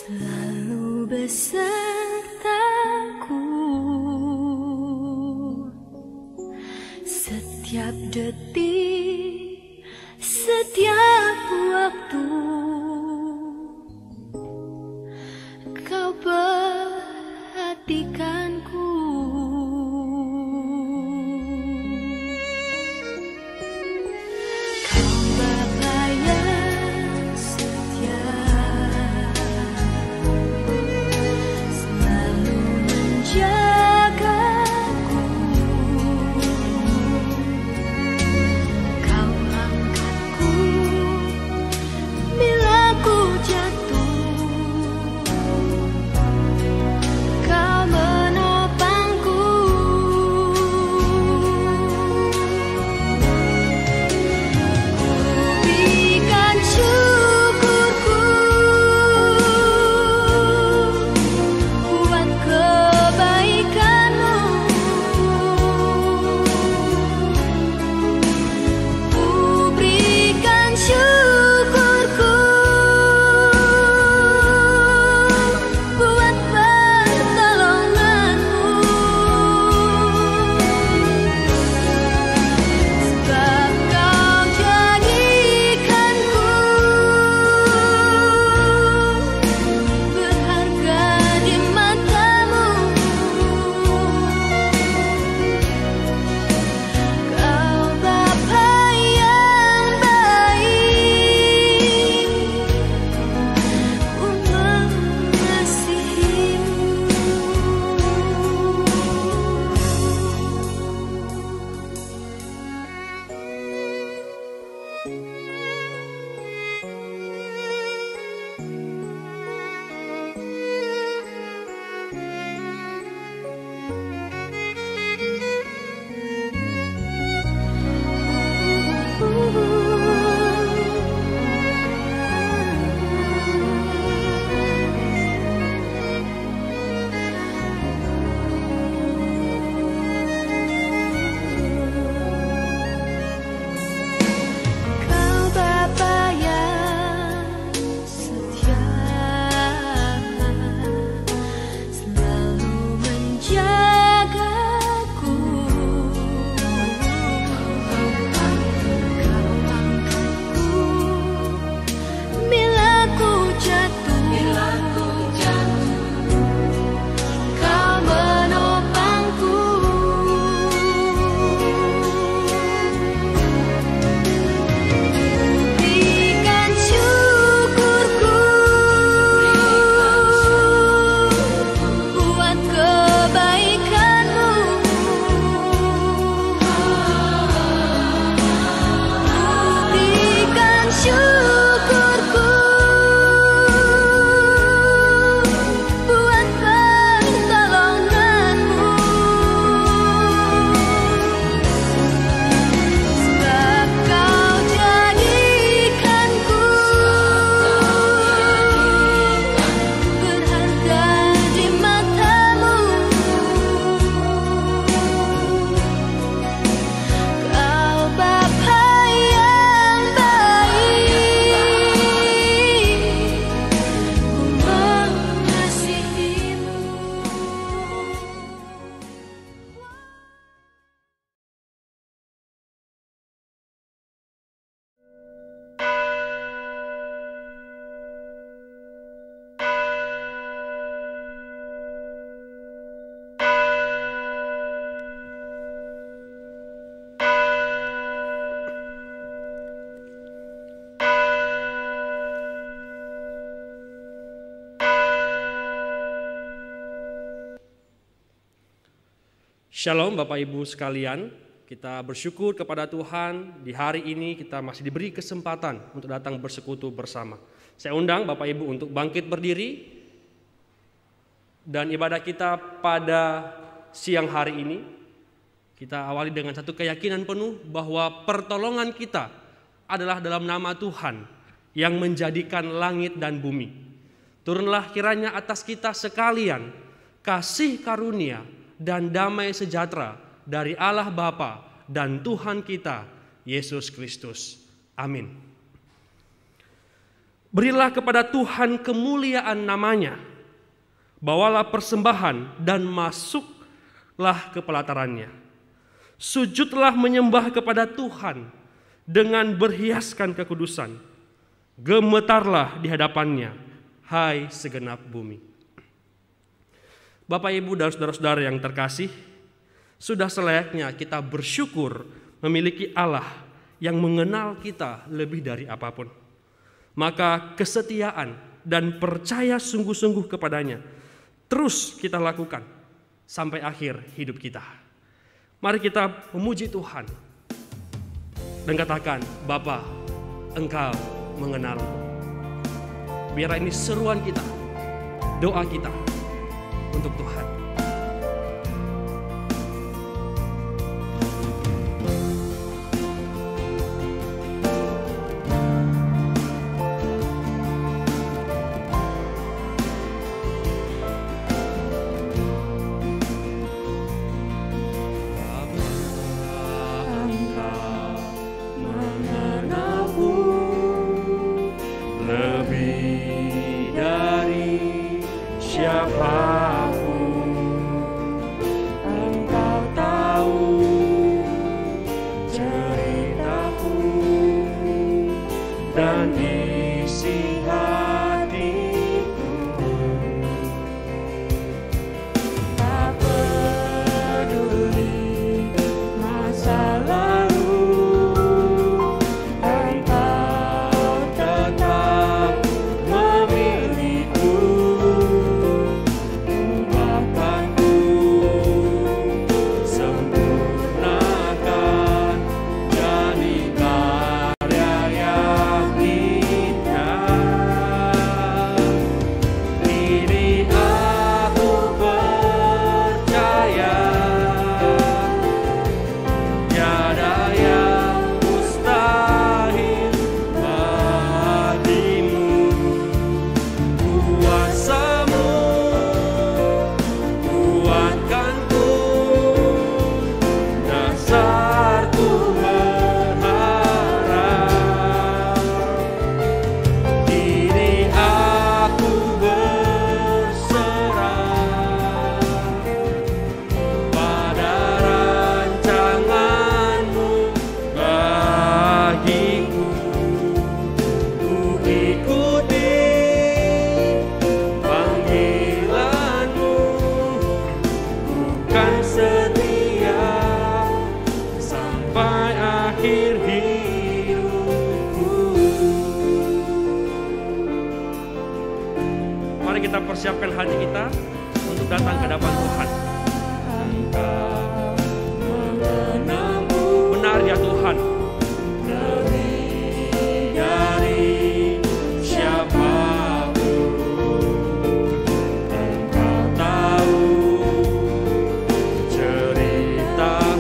selalu besertaku setiap detik, setiap waktu. Kau perhatikanku, Kau Bapa yang setia, selalu menjagaku. Kau angkatku bila ku jatuh. Kau menopangku, ku berikan syukurku buat kebaikan-Mu. Ku berikan syukurku buat pertolongan-Mu, sebab Kau jadikanku berharga di mata-Mu. Kau Bapa yang baik, ku Kau Bapa yang setia, selalu menjagaku. Kau angkatku bila ku jatuh. Kau menopangku, berikan syukurku buat kebaikan-Mu. Berikan syukurku buat pertolongan-Mu, sebab Kau jadikanku berharga di mata-Mu. Kau Bapa yang baik, ku mengasihi-Mu. Shalom Bapak Ibu sekalian, kita bersyukur kepada Tuhan di hari ini kita masih diberi kesempatan untuk datang bersekutu bersama. Saya undang Bapak Ibu untuk bangkit berdiri dan ibadah kita pada siang hari ini kita awali dengan satu keyakinan penuh bahwa pertolongan kita adalah dalam nama Tuhan yang menjadikan langit dan bumi. Turunlah kiranya atas kita sekalian kasih karunia dan damai sejahtera dari Allah Bapa dan Tuhan kita Yesus Kristus. Amin. Berilah kepada Tuhan kemuliaan namanya. Bawalah persembahan dan masuklah ke pelatarannya. Sujudlah menyembah kepada Tuhan dengan berhiaskan kekudusan. Gemetarlah di hadapannya, hai segenap bumi. Bapak, Ibu, dan saudara-saudara yang terkasih, sudah selayaknya kita bersyukur memiliki Allah yang mengenal kita lebih dari apapun. Maka kesetiaan dan percaya sungguh-sungguh kepadanya terus kita lakukan sampai akhir hidup kita. Mari kita memuji Tuhan dan katakan, Bapa, Engkau mengenalku. Biar ini seruan kita, doa kita untuk Tuhan. Persiapkan hati kita untuk datang ke hadapan Tuhan. Benar ya Tuhan, lebih dari siapapun Engkau tahu ceritaku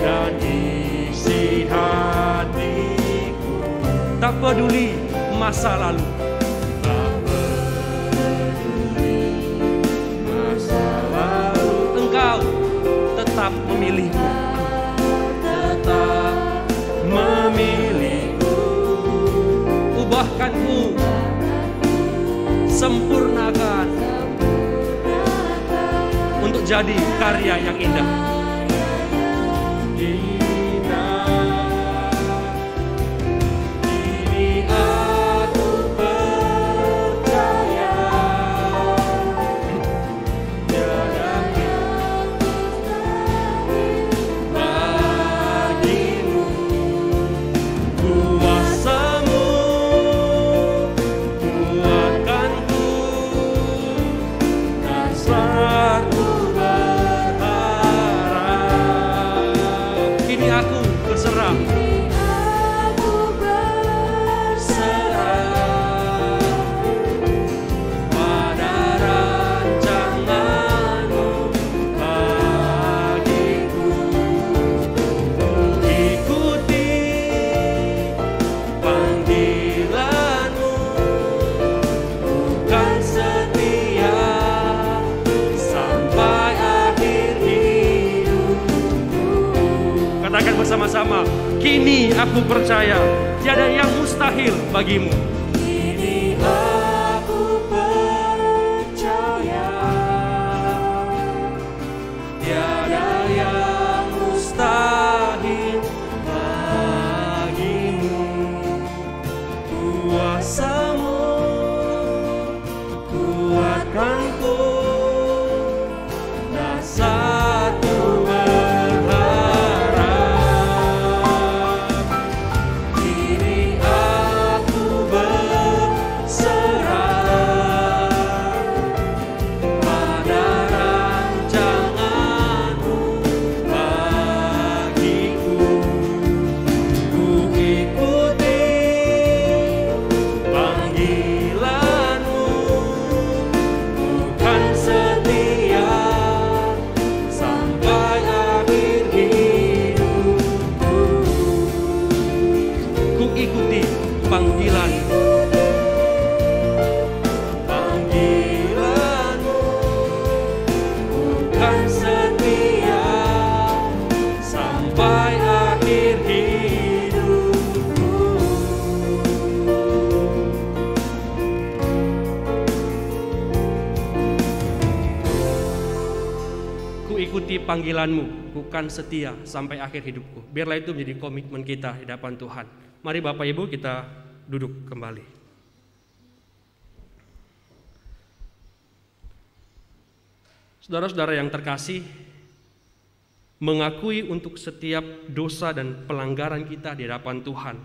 dan isi hatiku. Tak peduli masa lalu, tetap memilihku, tetap memilihku. Ubahkanku, sempurnakan untuk jadi karya yang indah. Ku berharap bersama. Kini aku percaya, tiada yang mustahil bagimu. Kini aku percaya, tiada yang mustahil bagimu. Kuasa-Mu kuatkanku, dasarku berharap. Kini aku berserah pada rancangan-Mu bagiku. Ku ikuti panggilan-Mu, bukan setia sampai akhir hidupku. Ku ikuti panggilan. Panggilan-Mu, bukan setia sampai akhir hidupku. Ku ikuti panggilan-Mu, bukan setia sampai akhir hidupku. Biarlah itu menjadi komitmen kita di hadapan Tuhan. Mari Bapak Ibu kita duduk kembali. Saudara-saudara yang terkasih, mengakui untuk setiap dosa dan pelanggaran kita di hadapan Tuhan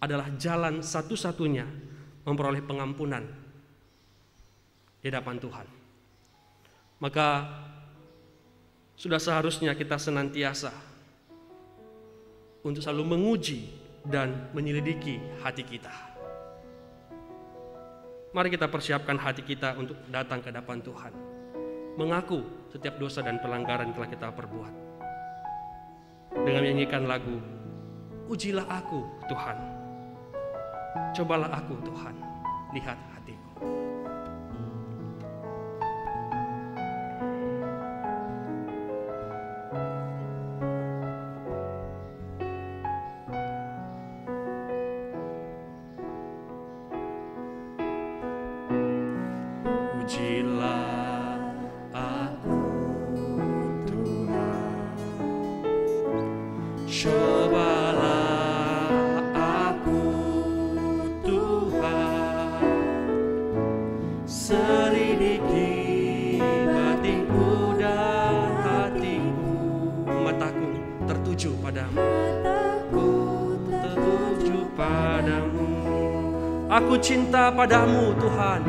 adalah jalan satu-satunya memperoleh pengampunan di hadapan Tuhan. Maka sudah seharusnya kita senantiasa untuk selalu menguji dan menyelidiki hati kita. Mari kita persiapkan hati kita untuk datang ke hadapan Tuhan, mengaku setiap dosa dan pelanggaran yang telah kita perbuat, dengan menyanyikan lagu "Ujilah aku Tuhan, cobalah aku Tuhan, lihat hatiku." Ujilah aku Tuhan, cobalah aku Tuhan, selidiki batinku dan hatiku. Mataku tertuju padamu, Mataku tertuju padamu. aku cinta padamu Tuhan.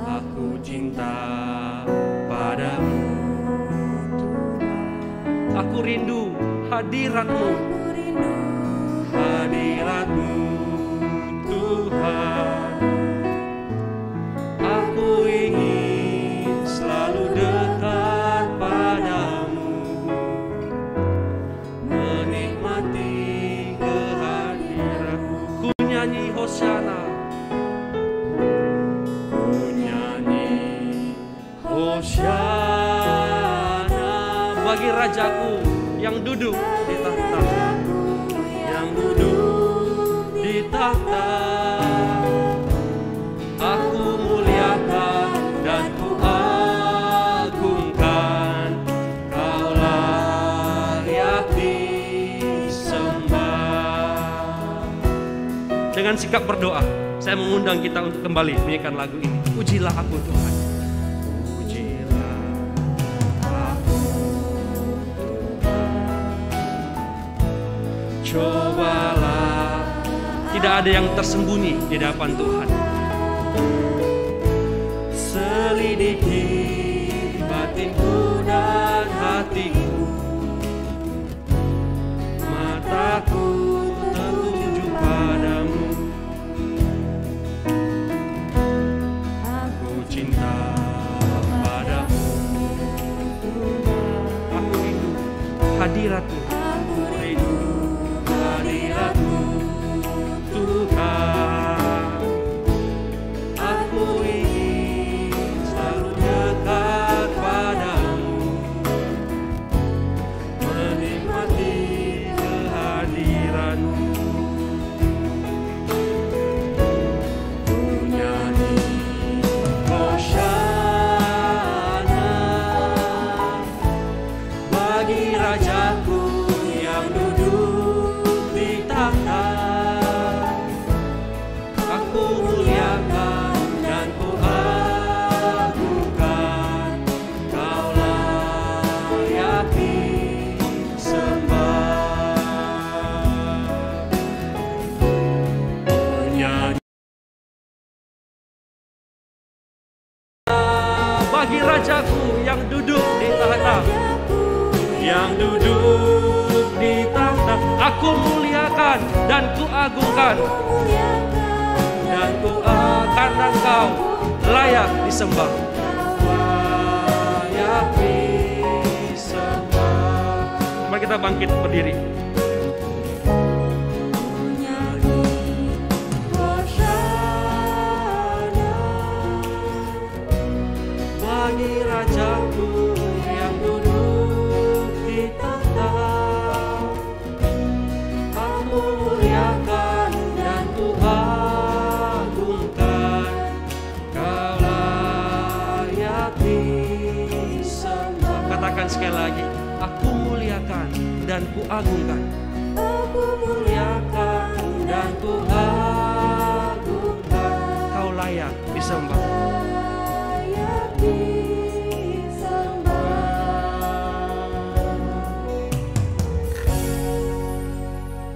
Aku cinta padamu Tuhan. Aku rindu hadirat-Mu, Hadirat-Mu Tuhan. Aku ingin selalu dekat padamu, menikmati kehadirat-Mu. ku nyanyi Hosiana, Hosiana bagi Rajaku yang duduk di tahta, yang duduk di tahta. Aku muliakan dan ku agungkan, Kau layak disembah. Dengan sikap berdoa, saya mengundang kita untuk kembali menyanyikan lagu ini. Ujilah aku Tuhan. Ujilah aku Tuhan, cobalah. Tidak ada yang tersembunyi di hadapan Tuhan. Selidiki batinku dan hatiku, mataku tertuju padamu. Aku cinta padamu, Aku rindu hadirat-Mu, aku rindu hadirat-Mu Tuhan. Aku ingin selalu dekat padamu, menikmati kehadirat-Mu. bagi Rajaku yang duduk di tahta. yang duduk di tahta, Aku muliakan dan kuagungkan, dan ku karena Engkau layak disembah. layak disembah. Mari kita bangkit berdiri. Bagi Rajaku yang duduk di tahta, aku muliakan dan ku agungkan, kau layak disembah. Katakan sekali lagi, aku muliakan dan kuagungkan. Aku muliakan dan ku agungkan, Kau layak disembah. layak disembah.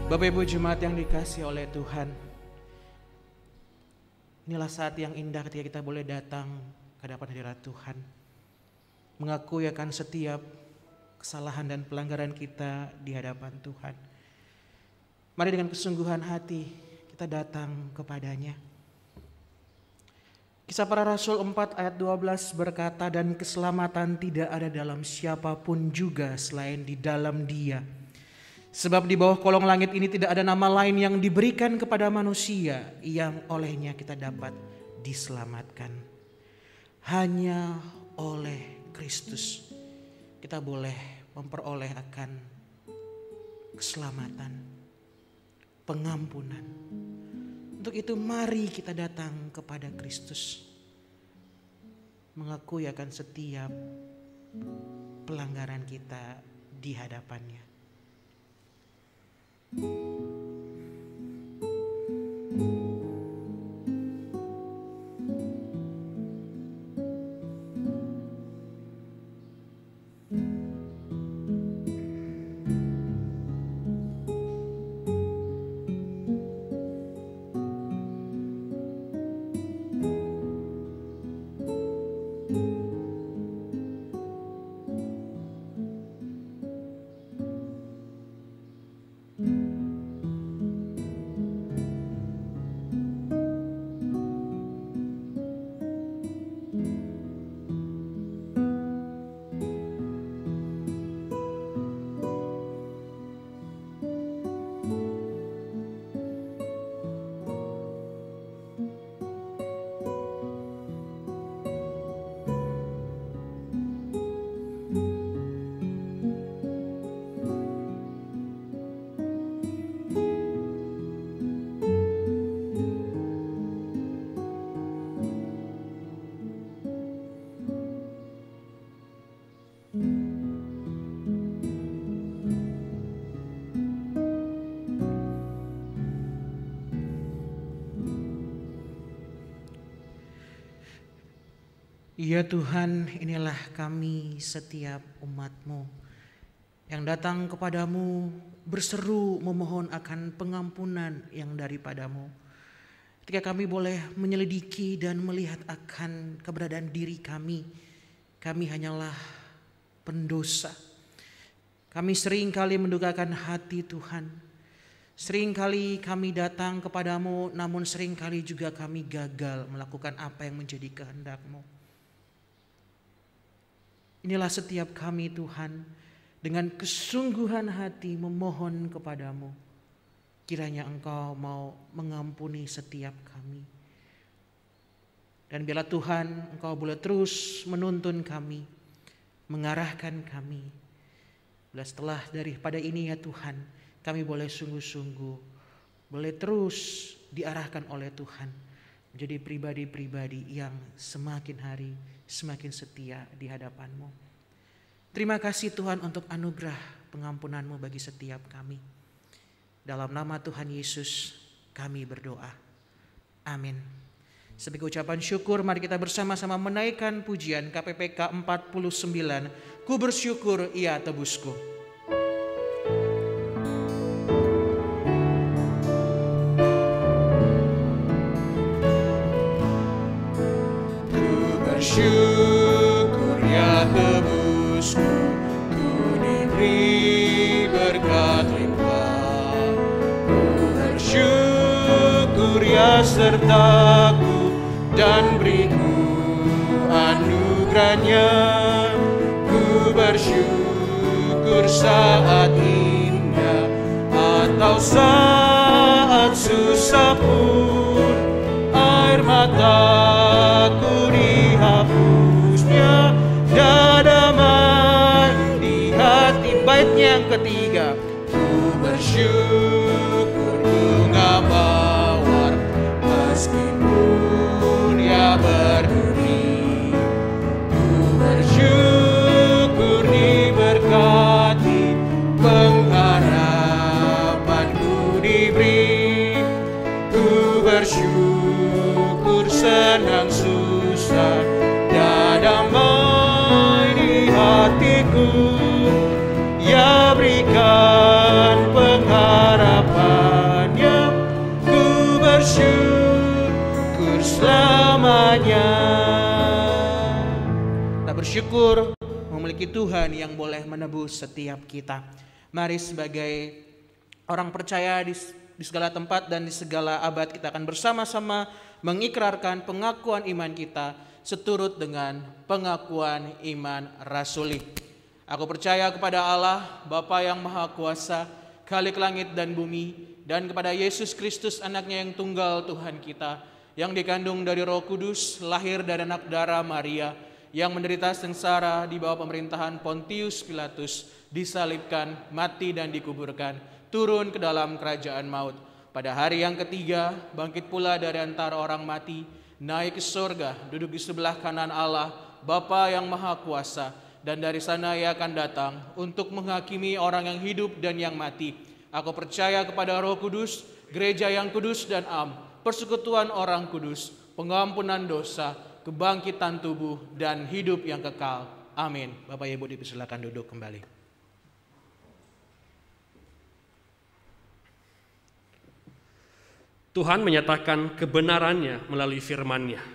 Bapak Ibu Jemaat yang dikasihi oleh Tuhan, inilah saat yang indah ketika kita boleh datang ke hadapan hadirat Tuhan, mengakui akan setiap kesalahan dan pelanggaran kita di hadapan Tuhan. Mari dengan kesungguhan hati kita datang kepadanya. Kisah Para Rasul 4 ayat 12 berkata, dan keselamatan tidak ada dalam siapapun juga selain di dalam Dia. Sebab di bawah kolong langit ini tidak ada nama lain yang diberikan kepada manusia yang olehnya kita dapat diselamatkan. Hanya oleh Kristus kita boleh memperoleh akan keselamatan, pengampunan. Untuk itu mari kita datang kepada Kristus, mengakui akan setiap pelanggaran kita di hadapannya. Ya Tuhan, inilah kami setiap umat-Mu yang datang kepadamu berseru memohon akan pengampunan yang daripadamu. Ketika kami boleh menyelidiki dan melihat akan keberadaan diri kami hanyalah pendosa. Kami seringkali mendukakan hati Tuhan. Seringkali kami datang kepadamu, namun seringkali juga kami gagal melakukan apa yang menjadi kehendak-Mu. Inilah setiap kami Tuhan, dengan kesungguhan hati memohon kepadamu. Kiranya Engkau mau mengampuni setiap kami. Dan biarlah Tuhan Engkau boleh terus menuntun kami, mengarahkan kami. Bila setelah daripada ini ya Tuhan, kami boleh sungguh-sungguh, boleh terus diarahkan oleh Tuhan. Menjadi pribadi-pribadi yang semakin hari semakin setia di hadapan-Mu. Terima kasih Tuhan untuk anugerah pengampunan-Mu bagi setiap kami. Dalam nama Tuhan Yesus kami berdoa. Amin. Sebagai ucapan syukur, mari kita bersama-sama menaikkan pujian KPPK 49. Ku bersyukur ia tebusku. Ku bersyukur Ya tebusku, ku diberi berkat limpah. Ku bersyukur ya sertaku dan beriku anugerahnya. Ku bersyukur saat indah atau saat susah pun, air mataku dihapusnya, damai di hati. Baitnya yang ketiga, ku bersyukur bunga mawar meskipun ia berduri. Ku bersyukur diberkati, pengharapanku diberi. Ku bersyukur senang susah, damai di hatiku. Ya berikan pengharapannya, ku bersyukur selamanya. Kita bersyukur memiliki Tuhan yang boleh menebus setiap kita. Mari sebagai orang percaya di segala tempat dan di segala abad, kita akan bersama-sama mengikrarkan pengakuan iman kita seturut dengan pengakuan iman rasuli. Aku percaya kepada Allah, Bapa yang Maha Kuasa, Khalik langit dan bumi, dan kepada Yesus Kristus, anaknya yang tunggal Tuhan kita, yang dikandung dari Roh Kudus, lahir dari anak darah Maria, yang menderita sengsara di bawah pemerintahan Pontius Pilatus, disalibkan, mati dan dikuburkan, turun ke dalam kerajaan maut. Pada hari yang ketiga, bangkit pula dari antara orang mati, naik ke surga, duduk di sebelah kanan Allah, Bapa yang Maha Kuasa, dan dari sana ia akan datang untuk menghakimi orang yang hidup dan yang mati. Aku percaya kepada Roh Kudus, gereja yang kudus dan am, persekutuan orang kudus, pengampunan dosa, kebangkitan tubuh, dan hidup yang kekal. Amin. Bapak Ibu dipersilakan duduk kembali. Tuhan menyatakan kebenarannya melalui firman-Nya.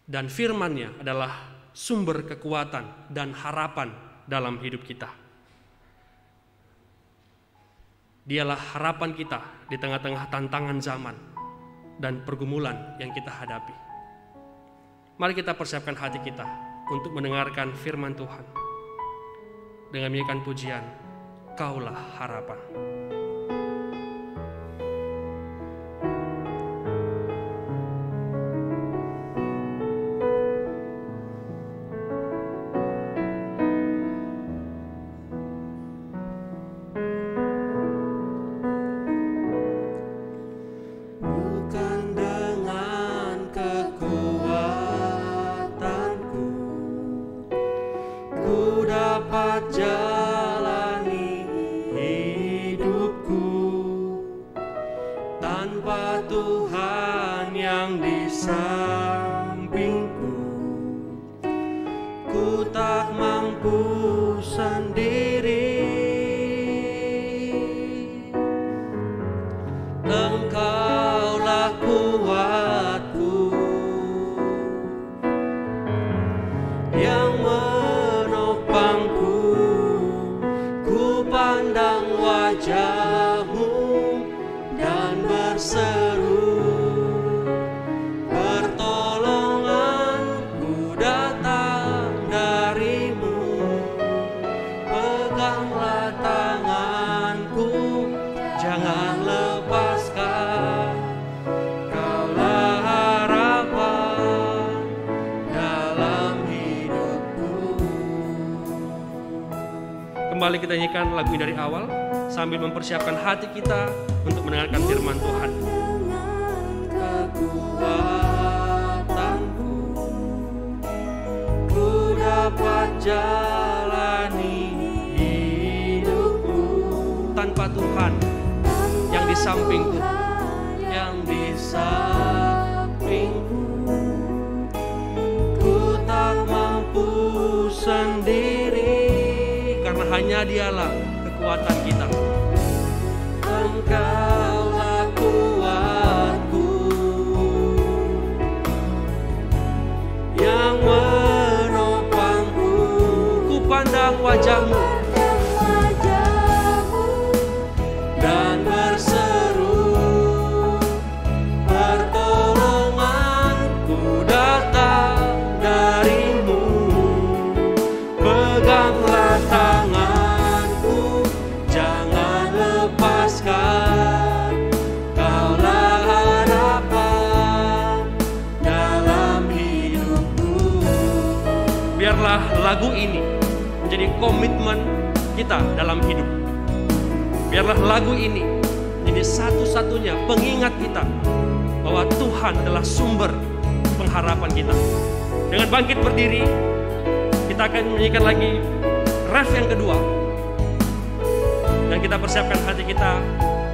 Dan firman-Nya adalah sumber kekuatan dan harapan dalam hidup kita. Dialah harapan kita di tengah-tengah tantangan zaman dan pergumulan yang kita hadapi. Mari kita persiapkan hati kita untuk mendengarkan firman Tuhan dengan menyanyikan pujian, Kaulah Harapan. Kembali kita nyanyikan lagu ini dari awal sambil mempersiapkan hati kita untuk mendengarkan firman Tuhan. Kekuatanku, ku dapat jalani hidupku Tanpa Tuhan yang di sampingku, ku tak mampu sendiri. karena hanya Dialah kekuatan kita. Engkaulah kuatku yang pandang wajah-Mu dan berseru, pertolonganku datang dari-Mu. Peganglah tanganku, jangan lepaskan, Kaulah harapan dalam hidupku. Biarlah lagu ini menjadi komitmen kita dalam hidup. Biarlah lagu ini menjadi satu-satunya pengingat kita bahwa Tuhan adalah sumber pengharapan kita. Dengan bangkit berdiri, kita akan menyanyikan lagi ref yang kedua. Dan kita persiapkan hati kita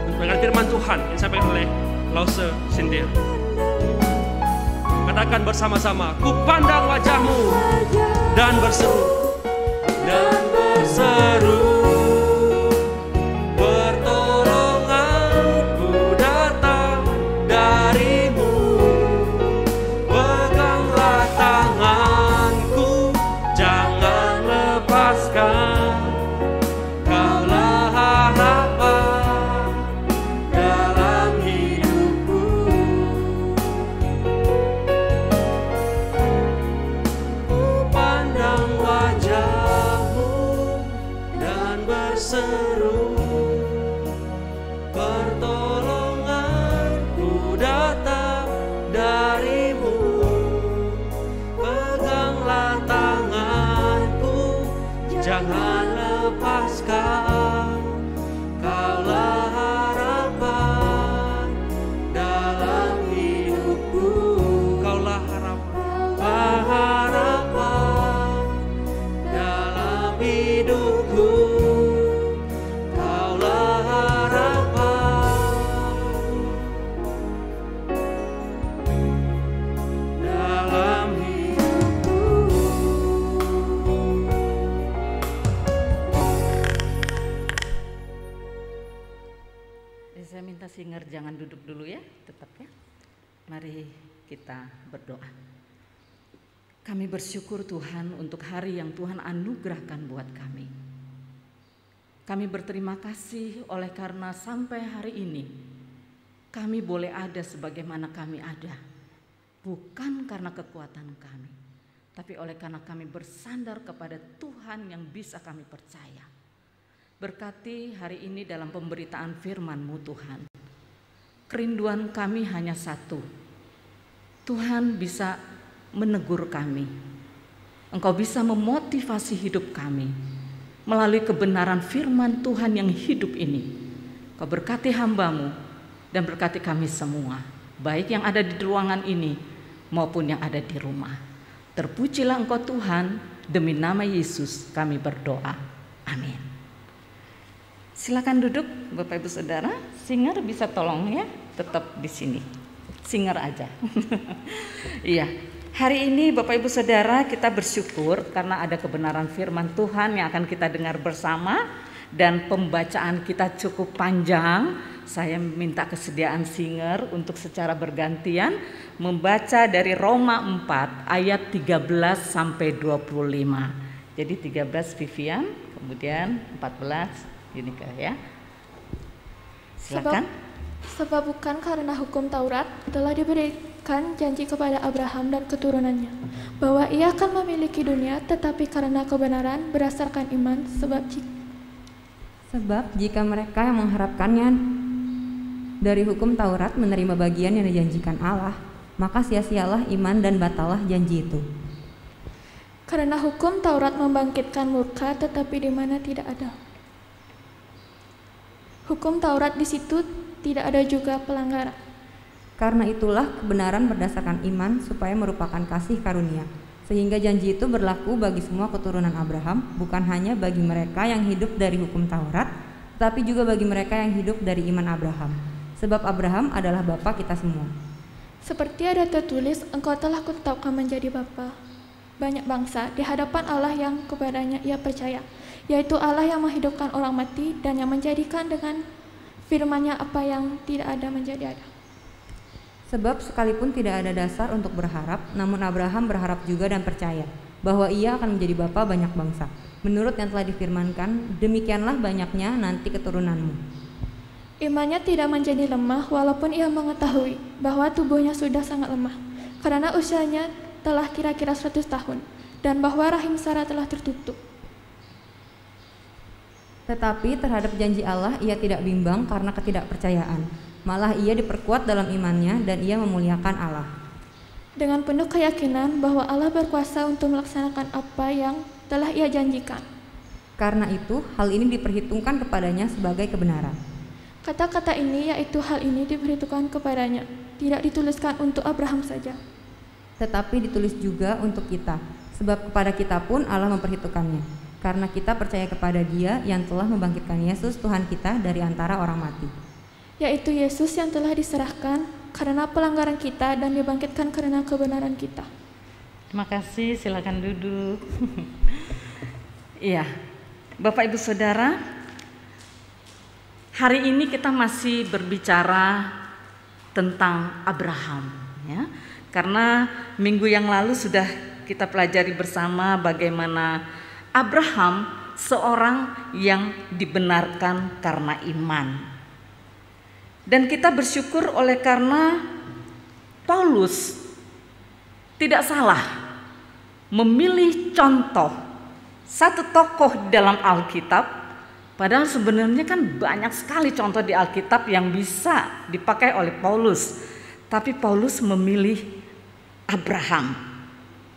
untuk mendengar firman Tuhan yang disampaikan oleh Lause Sintir. Katakan bersama-sama, ku pandang wajah-Mu dan berseru, pertolonganku datang dari-Mu. Peganglah tanganku, jangan lepaskan, Kaulah harapan dalam hidupku. Pandang wajah-Mu dan berseru, pertolonganku datang dari-Mu. Peganglah tanganku, jangan lepaskan, Kaulah harapan dalam hidupku. Kaulah harapan. Harapan dalam hidupku, Kaulah harapan dalam hidupku. Saya minta singer jangan duduk dulu ya, tetap ya. Mari kita berdoa. Kami bersyukur Tuhan untuk hari yang Tuhan anugerahkan buat kami. Kami berterima kasih oleh karena sampai hari ini kami boleh ada sebagaimana kami ada. Bukan karena kekuatan kami, tapi oleh karena kami bersandar kepada Tuhan yang bisa kami percaya. Berkati hari ini dalam pemberitaan firman-Mu Tuhan. Kerinduan kami hanya satu. Tuhan bisa menegur kami. Engkau bisa memotivasi hidup kami melalui kebenaran firman Tuhan yang hidup ini. Kau berkati hamba-Mu dan berkati kami semua, baik yang ada di ruangan ini maupun yang ada di rumah. Terpujilah Engkau Tuhan, demi nama Yesus kami berdoa. Amin. Silakan duduk Bapak Ibu Saudara. Singer bisa tolong ya, tetap di sini. Singer aja. Iya. Hari ini Bapak Ibu Saudara kita bersyukur karena ada kebenaran firman Tuhan yang akan kita dengar bersama dan pembacaan kita cukup panjang. Saya minta kesediaan singer untuk secara bergantian membaca dari Roma 4 ayat 13 sampai 25. Jadi 13 Vivian, kemudian 14 Yunika ya. Silakan. Sebab bukan karena hukum Taurat telah diberikan janji kepada Abraham dan keturunannya bahwa ia akan memiliki dunia, tetapi karena kebenaran berdasarkan iman. Sebab jika mereka yang mengharapkannya dari hukum Taurat menerima bagian yang dijanjikan Allah, maka sia-sialah iman dan batalah janji itu. Karena hukum Taurat membangkitkan murka, tetapi di mana tidak ada hukum Taurat, di situ tidak ada juga pelanggaran. Karena itulah kebenaran berdasarkan iman supaya merupakan kasih karunia, sehingga janji itu berlaku bagi semua keturunan Abraham, bukan hanya bagi mereka yang hidup dari hukum Taurat, tetapi juga bagi mereka yang hidup dari iman Abraham. Sebab Abraham adalah bapa kita semua. Seperti ada tertulis, engkau telah kutetapkan menjadi bapa banyak bangsa di hadapan Allah yang kepadanya ia percaya, yaitu Allah yang menghidupkan orang mati dan yang menjadikan dengan firman-Nya apa yang tidak ada menjadi ada. Sebab sekalipun tidak ada dasar untuk berharap, namun Abraham berharap juga dan percaya bahwa ia akan menjadi bapa banyak bangsa. Menurut yang telah difirmankan, demikianlah banyaknya nanti keturunanmu. Imannya tidak menjadi lemah walaupun ia mengetahui bahwa tubuhnya sudah sangat lemah, karena usianya telah kira-kira 100 tahun, dan bahwa rahim Sarah telah tertutup. Tetapi terhadap janji Allah ia tidak bimbang karena ketidakpercayaan. Malah ia diperkuat dalam imannya dan ia memuliakan Allah. Dengan penuh keyakinan bahwa Allah berkuasa untuk melaksanakan apa yang telah ia janjikan. Karena itu hal ini diperhitungkan kepadanya sebagai kebenaran. Kata-kata ini yaitu hal ini diperhitungkan kepadanya, tidak dituliskan untuk Abraham saja. Tetapi ditulis juga untuk kita, sebab kepada kita pun Allah memperhitungkannya. Karena kita percaya kepada Dia yang telah membangkitkan Yesus Tuhan kita dari antara orang mati. Yaitu Yesus yang telah diserahkan karena pelanggaran kita dan dibangkitkan karena kebenaran kita. Terima kasih, silakan duduk. Iya, Bapak Ibu Saudara, hari ini kita masih berbicara tentang Abraham, ya. Karena minggu yang lalu sudah kita pelajari bersama bagaimana Abraham seorang yang dibenarkan karena iman. Dan kita bersyukur oleh karena Paulus tidak salah memilih contoh satu tokoh dalam Alkitab, padahal sebenarnya kan banyak sekali contoh di Alkitab yang bisa dipakai oleh Paulus. Tapi Paulus memilih Abraham.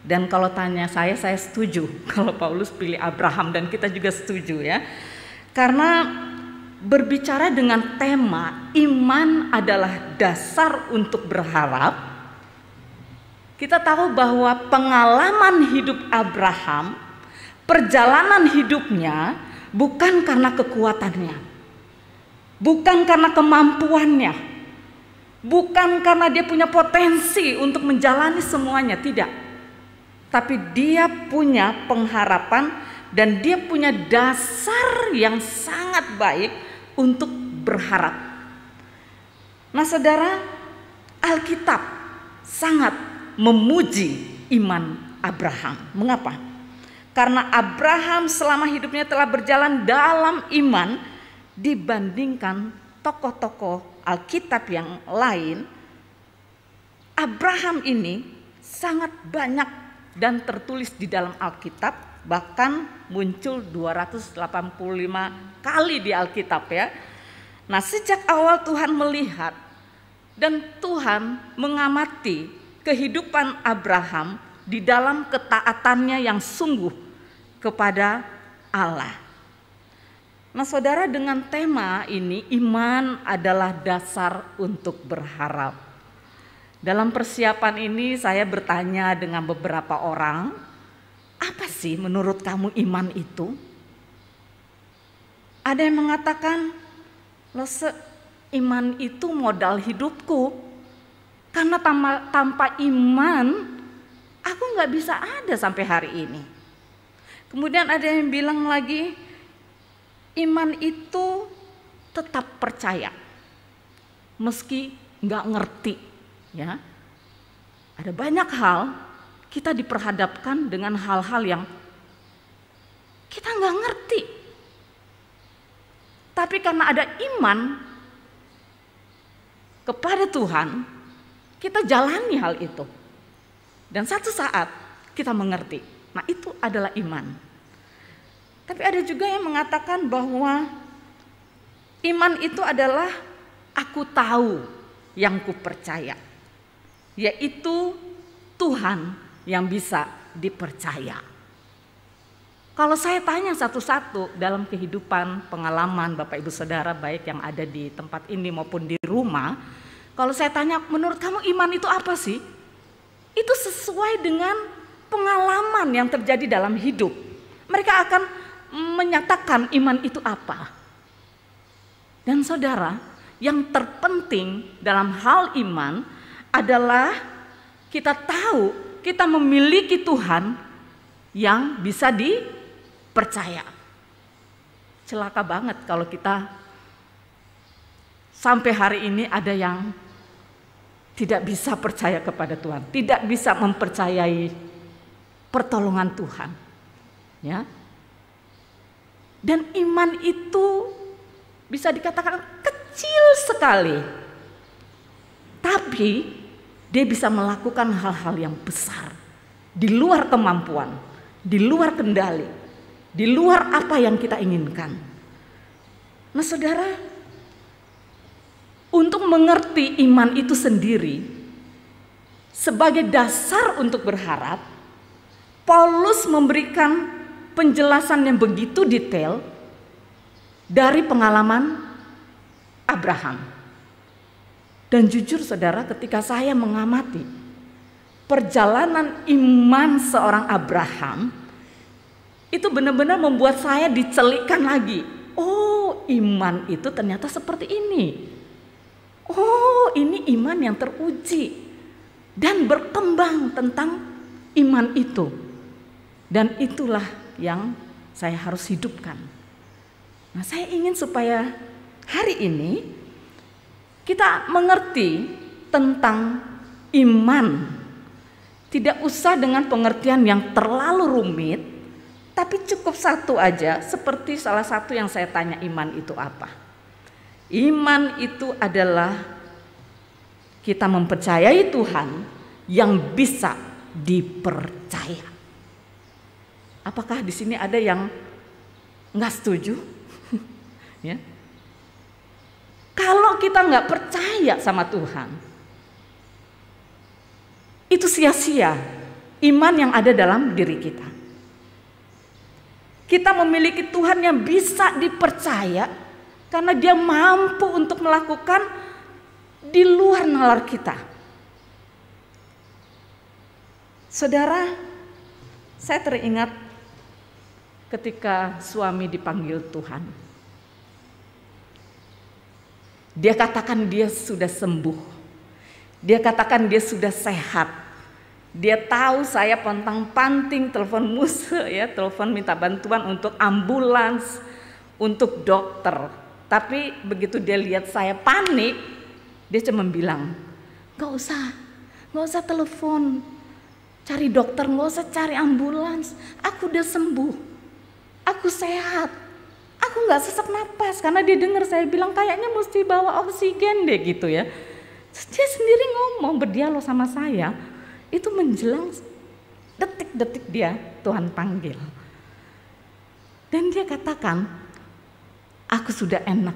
Dan kalau tanya saya setuju kalau Paulus pilih Abraham, dan kita juga setuju ya. Karena berbicara dengan tema iman adalah dasar untuk berharap, kita tahu bahwa pengalaman hidup Abraham, perjalanan hidupnya bukan karena kekuatannya, bukan karena kemampuannya, bukan karena dia punya potensi untuk menjalani semuanya, tidak. Tapi dia punya pengharapan dan dia punya dasar yang sangat baik untuk berharap. Nah saudara, Alkitab sangat memuji iman Abraham. Mengapa? Karena Abraham selama hidupnya telah berjalan dalam iman dibandingkan tokoh-tokoh Alkitab yang lain. Abraham ini sangat banyak dan tertulis di dalam Alkitab, bahkan muncul 285 kali di Alkitab ya. Nah sejak awal Tuhan melihat dan Tuhan mengamati kehidupan Abraham di dalam ketaatannya yang sungguh kepada Allah. Nah saudara, dengan tema ini iman adalah dasar untuk berharap. Dalam persiapan ini saya bertanya dengan beberapa orang, apa sih menurut kamu iman itu? Ada yang mengatakan, iman itu modal hidupku, karena tanpa iman aku nggak bisa ada sampai hari ini. Kemudian ada yang bilang lagi, iman itu tetap percaya, meski nggak ngerti. Ya, ada banyak hal kita diperhadapkan dengan hal-hal yang kita nggak ngerti. Tapi karena ada iman kepada Tuhan, kita jalani hal itu. Dan satu saat kita mengerti. Nah itu adalah iman. Tapi ada juga yang mengatakan bahwa iman itu adalah aku tahu yang kupercaya, yaitu Tuhan yang bisa dipercaya. Kalau saya tanya satu-satu dalam kehidupan pengalaman Bapak Ibu Saudara, baik yang ada di tempat ini maupun di rumah, kalau saya tanya menurut kamu iman itu apa sih? Itu sesuai dengan pengalaman yang terjadi dalam hidup. Mereka akan menyatakan iman itu apa. Dan saudara, yang terpenting dalam hal iman adalah kita tahu kita memiliki Tuhan yang bisa dipercaya. Celaka banget kalau kita sampai hari ini ada yang tidak bisa percaya kepada Tuhan, tidak bisa mempercayai pertolongan Tuhan. Ya. Dan iman itu bisa dikatakan kecil sekali. Tapi dia bisa melakukan hal-hal yang besar. Di luar kemampuan, di luar kendali, di luar apa yang kita inginkan. Nah saudara, untuk mengerti iman itu sendiri sebagai dasar untuk berharap, Paulus memberikan penjelasan yang begitu detail dari pengalaman Abraham. Dan jujur saudara, ketika saya mengamati perjalanan iman seorang Abraham, itu benar-benar membuat saya dicelikkan lagi. Oh, iman itu ternyata seperti ini. Oh, ini iman yang teruji dan berkembang tentang iman itu. Dan itulah yang saya harus hidupkan. Nah, saya ingin supaya hari ini kita mengerti tentang iman. Tidak usah dengan pengertian yang terlalu rumit, tapi cukup satu aja, seperti salah satu yang saya tanya, iman itu apa? Iman itu adalah kita mempercayai Tuhan yang bisa dipercaya. Apakah di sini ada yang nggak setuju? Ya. Kalau kita nggak percaya sama Tuhan, itu sia-sia iman yang ada dalam diri kita. Kita memiliki Tuhan yang bisa dipercaya karena Dia mampu untuk melakukan di luar nalar kita. Saudara, saya teringat ketika suami dipanggil Tuhan. Dia katakan dia sudah sembuh. Dia katakan dia sudah sehat. Dia tahu saya pontang-panting telepon musuh ya, telepon minta bantuan untuk ambulans, untuk dokter. Tapi begitu dia lihat saya panik, dia cuma bilang, "Gak usah telepon, cari dokter, gak usah cari ambulans. Aku udah sembuh, aku sehat. Aku gak sesak napas." Karena dia dengar saya bilang kayaknya mesti bawa oksigen deh gitu ya. Dia sendiri ngomong, berdialog sama saya. Itu menjelang detik-detik dia Tuhan panggil. Dan dia katakan, aku sudah enak,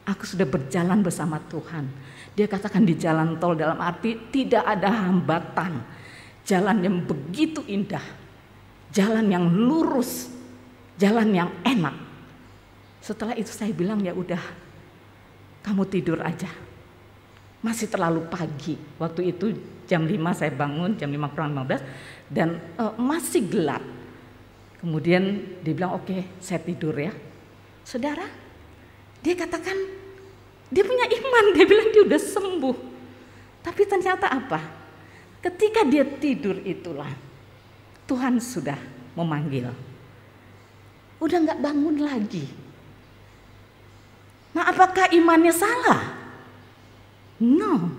aku sudah berjalan bersama Tuhan. Dia katakan di jalan tol dalam arti tidak ada hambatan. Jalan yang begitu indah, jalan yang lurus, jalan yang enak. Setelah itu saya bilang, ya udah, kamu tidur aja. Masih terlalu pagi. Waktu itu jam 5 saya bangun, jam 5 kurang 15 dan masih gelap. Kemudian dia bilang, oke, saya tidur ya. Saudara, dia katakan dia punya iman, dia bilang dia udah sembuh. Tapi ternyata apa? Ketika dia tidur itulah Tuhan sudah memanggil. Udah gak bangun lagi. Nah, apakah imannya salah? No.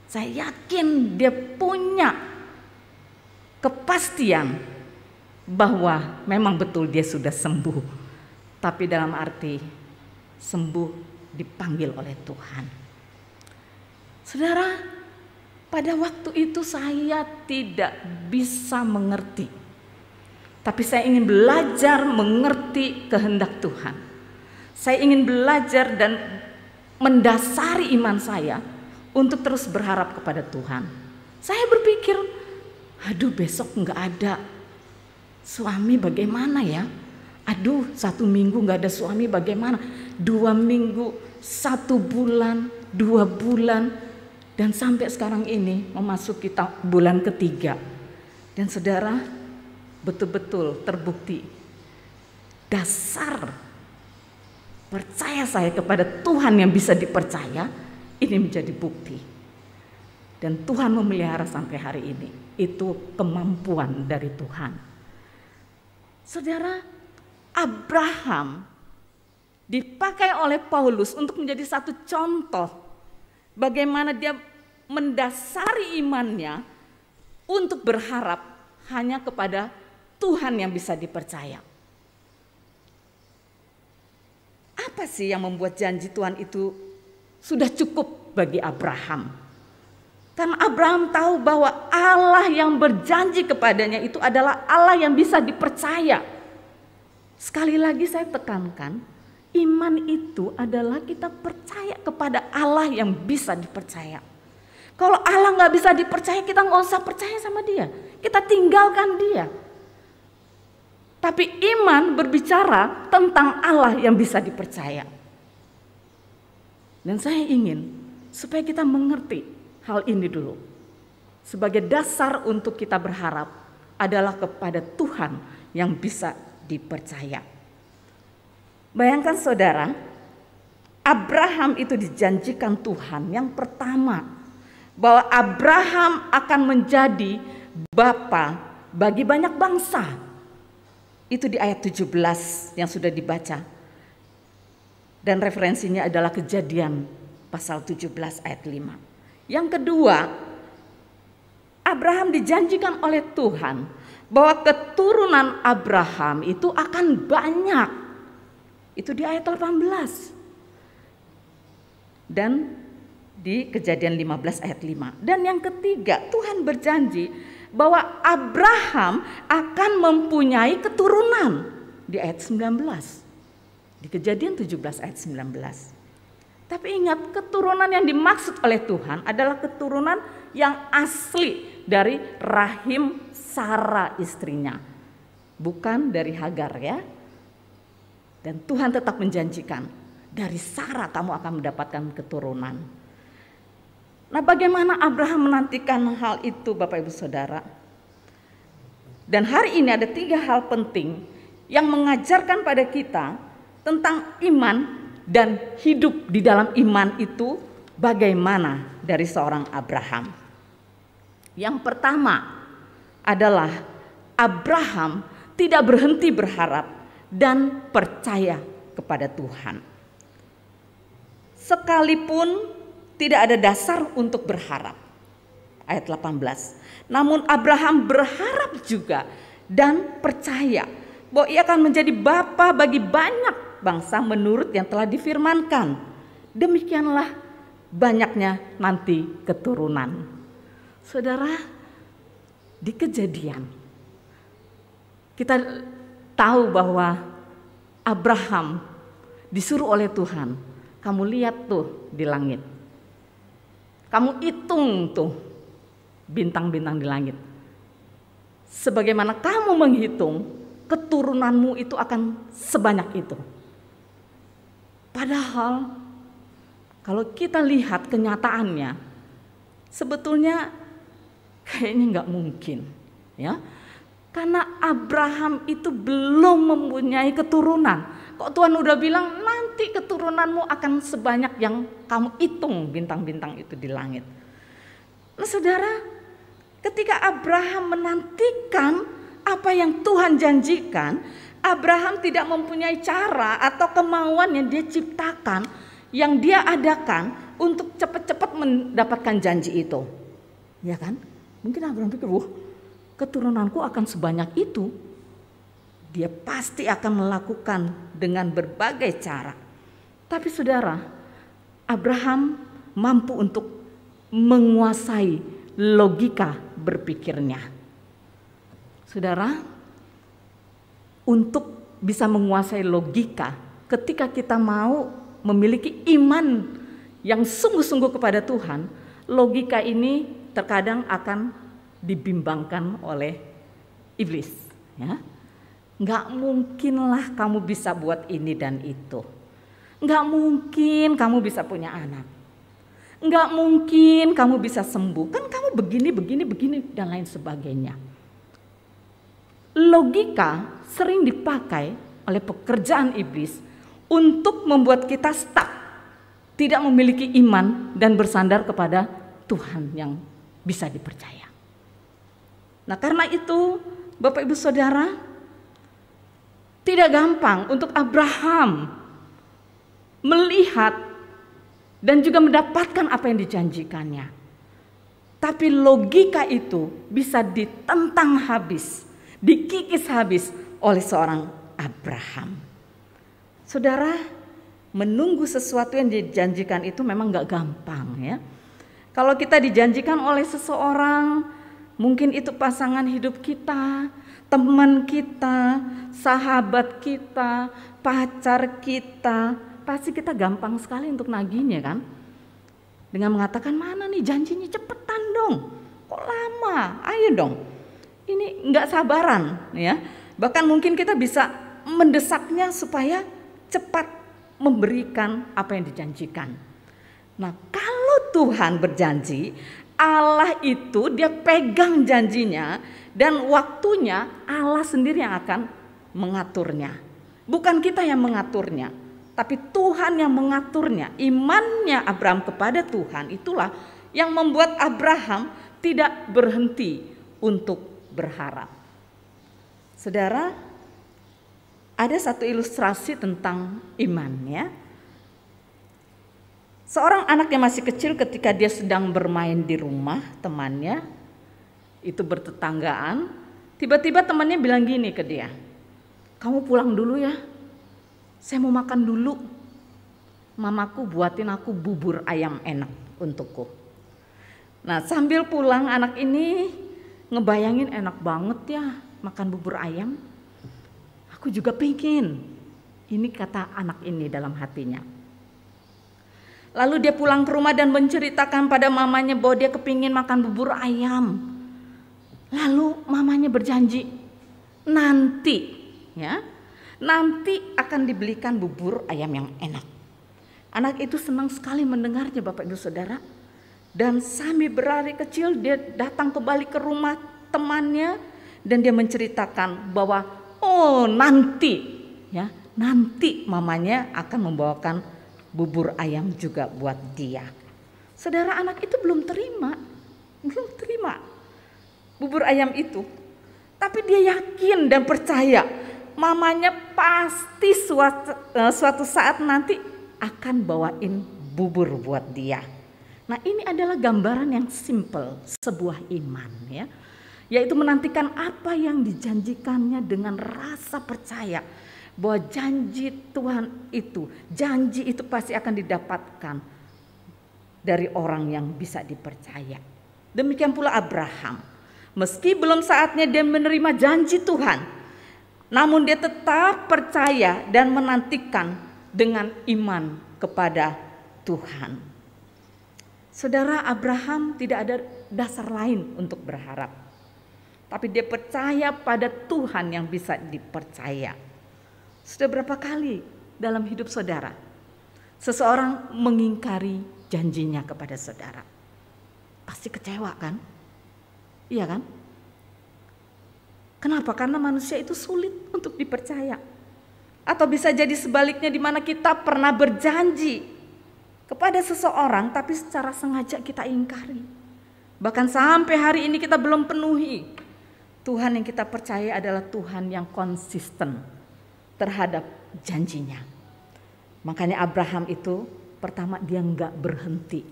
Saya yakin dia punya kepastian bahwa memang betul dia sudah sembuh. Tapi dalam arti sembuh dipanggil oleh Tuhan. Saudara, pada waktu itu saya tidak bisa mengerti. Tapi saya ingin belajar mengerti kehendak Tuhan. Saya ingin belajar dan mendasari iman saya untuk terus berharap kepada Tuhan. Saya berpikir, aduh besok nggak ada suami bagaimana ya? Aduh 1 minggu nggak ada suami bagaimana? 2 minggu, 1 bulan, 2 bulan, dan sampai sekarang ini memasuki bulan ketiga. Dan saudara, betul-betul terbukti dasar percaya saya kepada Tuhan yang bisa dipercaya ini menjadi bukti. Dan Tuhan memelihara sampai hari ini. Itu kemampuan dari Tuhan. Saudara, Abraham dipakai oleh Paulus untuk menjadi satu contoh bagaimana dia mendasari imannya untuk berharap hanya kepada Tuhan yang bisa dipercaya. apa sih yang membuat janji Tuhan itu sudah cukup bagi Abraham? Karena Abraham tahu bahwa Allah yang berjanji kepadanya itu adalah Allah yang bisa dipercaya. Sekali lagi saya tekankan, iman itu adalah kita percaya kepada Allah yang bisa dipercaya. Kalau Allah nggak bisa dipercaya, kita nggak usah percaya sama dia. Kita tinggalkan dia. Tapi iman berbicara tentang Allah yang bisa dipercaya. Dan saya ingin supaya kita mengerti hal ini dulu. Sebagai dasar untuk kita berharap adalah kepada Tuhan yang bisa dipercaya. Bayangkan saudara, Abraham itu dijanjikan Tuhan yang pertama bahwa Abraham akan menjadi bapa bagi banyak bangsa. Itu di ayat 17 yang sudah dibaca. Dan referensinya adalah Kejadian pasal 17 ayat 5. Yang kedua, Abraham dijanjikan oleh Tuhan bahwa keturunan Abraham itu akan banyak. Itu di ayat 18. Dan di Kejadian 15 ayat 5. Dan yang ketiga, Tuhan berjanji bahwa Abraham akan mempunyai keturunan di ayat 19. Di Kejadian 17 ayat 19. Tapi ingat, keturunan yang dimaksud oleh Tuhan adalah keturunan yang asli dari rahim Sarah istrinya. Bukan dari Hagar ya. Dan Tuhan tetap menjanjikan, dari Sarah kamu akan mendapatkan keturunan. Nah, bagaimana Abraham menantikan hal itu Bapak Ibu Saudara? Dan hari ini ada 3 hal penting yang mengajarkan pada kita tentang iman dan hidup di dalam iman itu bagaimana dari seorang Abraham. Yang pertama adalah Abraham tidak berhenti berharap dan percaya kepada Tuhan. Sekalipun tidak ada dasar untuk berharap. Ayat 18. Namun Abraham berharap juga dan percaya bahwa ia akan menjadi bapa bagi banyak bangsa menurut yang telah difirmankan. Demikianlah banyaknya nanti keturunan. Saudara, di Kejadian kita tahu bahwa Abraham disuruh oleh Tuhan, kamu lihat tuh di langit. Kamu hitung tuh bintang-bintang di langit. Sebagaimana kamu menghitung, keturunanmu itu akan sebanyak itu. Padahal kalau kita lihat kenyataannya, sebetulnya kayaknya nggak mungkin, ya. Karena Abraham itu belum mempunyai keturunan. Kok Tuhan udah bilang nanti keturunanmu akan sebanyak yang kamu hitung bintang-bintang itu di langit. Nah saudara, ketika Abraham menantikan apa yang Tuhan janjikan, Abraham tidak mempunyai cara atau kemauan yang dia ciptakan, yang dia adakan untuk cepat-cepat mendapatkan janji itu. Ya kan? Mungkin Abraham pikir, wah keturunanku akan sebanyak itu. Dia pasti akan melakukan dengan berbagai cara. Tapi saudara, Abraham mampu untuk menguasai logika berpikirnya. Saudara, untuk bisa menguasai logika, ketika kita mau memiliki iman yang sungguh-sungguh kepada Tuhan, logika ini terkadang akan dibimbangkan oleh iblis, ya. Nggak mungkinlah kamu bisa buat ini dan itu. Nggak mungkin kamu bisa punya anak. Nggak mungkin kamu bisa sembuh. Kan kamu begini, dan lain sebagainya. Logika sering dipakai oleh pekerjaan iblis untuk membuat kita stuck. Tidak memiliki iman dan bersandar kepada Tuhan yang bisa dipercaya. Nah karena itu Bapak Ibu Saudara, tidak gampang untuk Abraham melihat dan juga mendapatkan apa yang dijanjikannya. Tapi logika itu bisa ditentang habis, dikikis habis oleh seorang Abraham. Saudara, menunggu sesuatu yang dijanjikan itu memang gak gampang ya. Kalau kita dijanjikan oleh seseorang, mungkin itu pasangan hidup kita, teman kita, sahabat kita, pacar kita, pasti kita gampang sekali untuk nagihnya kan. Dengan mengatakan, mana nih janjinya, cepetan dong, kok lama, ayo dong. Ini nggak sabaran ya. Bahkan mungkin kita bisa mendesaknya supaya cepat memberikan apa yang dijanjikan. Nah, kalau Tuhan berjanji, Allah itu dia pegang janjinya dan waktunya Allah sendiri yang akan mengaturnya. Bukan kita yang mengaturnya, tapi Tuhan yang mengaturnya. Imannya Abraham kepada Tuhan itulah yang membuat Abraham tidak berhenti untuk berharap. Saudara, ada satu ilustrasi tentang iman ya. Seorang anak yang masih kecil ketika dia sedang bermain di rumah temannya, itu bertetanggaan, tiba-tiba temannya bilang gini ke dia, kamu pulang dulu ya, saya mau makan dulu, mamaku buatin aku bubur ayam enak untukku. Nah, sambil pulang anak ini ngebayangin enak banget ya makan bubur ayam, aku juga pengen, ini kata anak ini dalam hatinya. Lalu dia pulang ke rumah dan menceritakan pada mamanya bahwa dia kepingin makan bubur ayam. Lalu mamanya berjanji, nanti ya, nanti akan dibelikan bubur ayam yang enak. Anak itu senang sekali mendengarnya Bapak Ibu Saudara. Dan sambil berlari kecil dia datang kembali ke rumah temannya dan dia menceritakan bahwa oh nanti ya, nanti mamanya akan membawakan bubur ayam juga buat dia. Saudara, anak itu belum terima bubur ayam itu. Tapi dia yakin dan percaya mamanya pasti suatu saat nanti akan bawain bubur buat dia. Nah, ini adalah gambaran yang simple sebuah iman ya. Yaitu menantikan apa yang dijanjikannya dengan rasa percaya bahwa janji Tuhan itu, janji itu pasti akan didapatkan dari orang yang bisa dipercaya. Demikian pula Abraham. Meski belum saatnya dia menerima janji Tuhan, namun dia tetap percaya dan menantikan dengan iman kepada Tuhan. Saudara, Abraham tidak ada dasar lain untuk berharap, tapi dia percaya pada Tuhan yang bisa dipercaya. Sudah berapa kali dalam hidup saudara seseorang mengingkari janjinya kepada saudara? Pasti kecewa kan? Iya kan? Kenapa? Karena manusia itu sulit untuk dipercaya. Atau bisa jadi sebaliknya, di mana kita pernah berjanji kepada seseorang tapi secara sengaja kita ingkari. Bahkan sampai hari ini kita belum penuhi. Tuhan yang kita percaya adalah Tuhan yang konsisten terhadap janjinya. Makanya Abraham itu pertama dia enggak berhenti.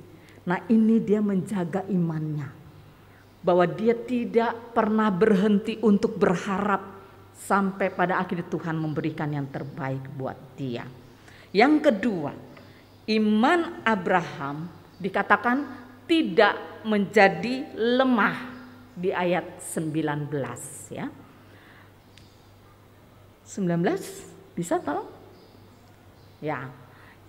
Nah, ini dia menjaga imannya. Bahwa dia tidak pernah berhenti untuk berharap sampai pada akhirnya Tuhan memberikan yang terbaik buat dia. Yang kedua, iman Abraham dikatakan tidak menjadi lemah di ayat 19 ya. 19 bisa tolong? Ya,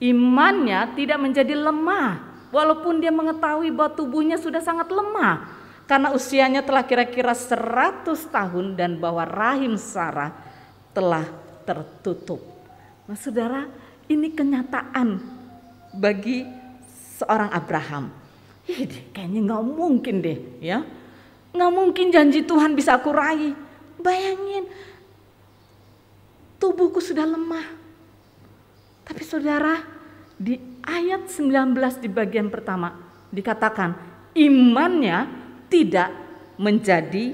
imannya tidak menjadi lemah walaupun dia mengetahui bahwa tubuhnya sudah sangat lemah karena usianya telah kira-kira 100 tahun dan bahwa rahim Sarah telah tertutup. Nah, saudara, ini kenyataan bagi seorang Abraham. Kayaknya nggak mungkin deh, ya, nggak mungkin janji Tuhan bisa aku raih. Bayangin, tubuhku sudah lemah. Tapi saudara, di ayat 19 di bagian pertama dikatakan imannya tidak menjadi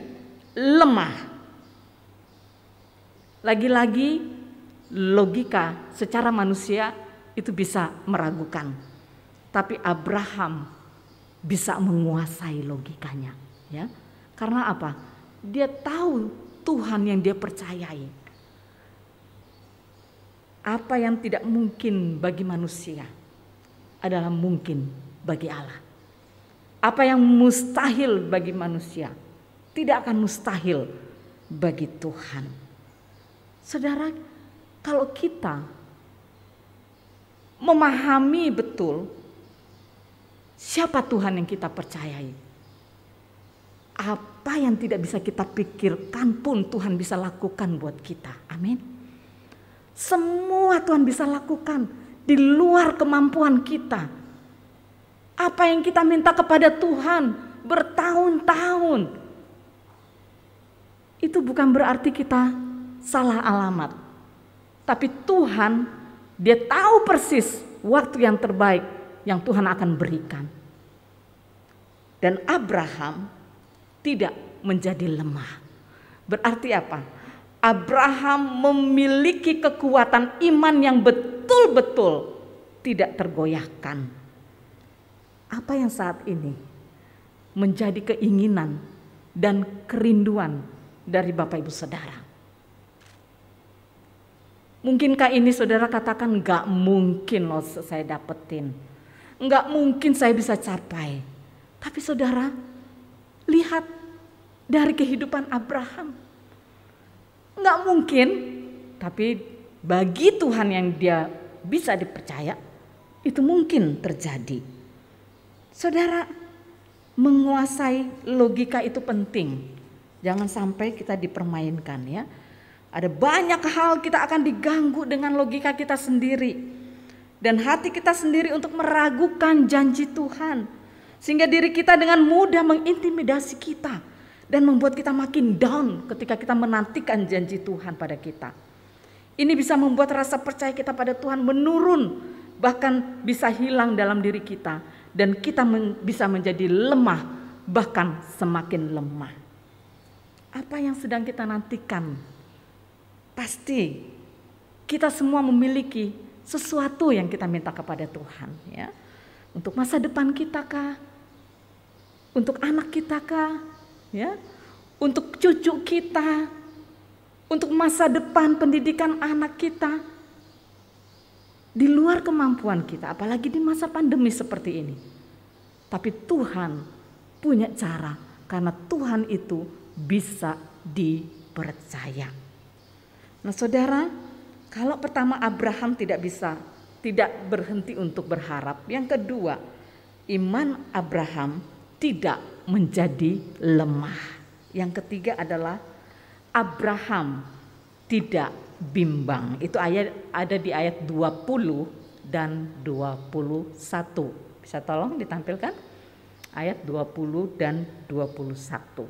lemah. Lagi-lagi logika secara manusia itu bisa meragukan. Tapi Abraham bisa menguasai logikanya, ya. Karena apa? Dia tahu Tuhan yang dia percayai. Apa yang tidak mungkin bagi manusia adalah mungkin bagi Allah. Apa yang mustahil bagi manusia tidak akan mustahil bagi Tuhan. Saudara, kalau kita memahami betul siapa Tuhan yang kita percayai, apa yang tidak bisa kita pikirkan pun Tuhan bisa lakukan buat kita. Amin. Semua Tuhan bisa lakukan di luar kemampuan kita. Apa yang kita minta kepada Tuhan bertahun-tahun, itu bukan berarti kita salah alamat. Tapi Tuhan, Dia tahu persis waktu yang terbaik yang Tuhan akan berikan. Dan Abraham tidak menjadi lemah. Berarti apa? Abraham memiliki kekuatan iman yang betul-betul tidak tergoyahkan. Apa yang saat ini menjadi keinginan dan kerinduan dari Bapak Ibu Saudara? Mungkinkah ini saudara katakan, gak mungkin loh saya dapetin, gak mungkin saya bisa capai. Tapi saudara, lihat dari kehidupan Abraham. Nggak mungkin, tapi bagi Tuhan yang Dia bisa dipercaya, itu mungkin terjadi. Saudara, menguasai logika itu penting. Jangan sampai kita dipermainkan ya. Ada banyak hal kita akan diganggu dengan logika kita sendiri. Dan hati kita sendiri untuk meragukan janji Tuhan. Sehingga diri kita dengan mudah mengintimidasi kita. Dan membuat kita makin down ketika kita menantikan janji Tuhan pada kita. Ini bisa membuat rasa percaya kita pada Tuhan menurun, bahkan bisa hilang dalam diri kita. Dan kita bisa menjadi lemah, bahkan semakin lemah. Apa yang sedang kita nantikan? Pasti kita semua memiliki sesuatu yang kita minta kepada Tuhan. Ya. Untuk masa depan kita kah? Untuk anak kita kah? Ya, untuk cucu kita, untuk masa depan pendidikan anak kita, di luar kemampuan kita, apalagi di masa pandemi seperti ini. Tapi Tuhan punya cara, karena Tuhan itu bisa dipercaya. Nah saudara, kalau pertama Abraham tidak berhenti untuk berharap. Yang kedua, iman Abraham tidak menjadi lemah. Yang ketiga adalah Abraham tidak bimbang. Itu ada di ayat 20 dan 21. Bisa tolong ditampilkan? Ayat 20 dan 21.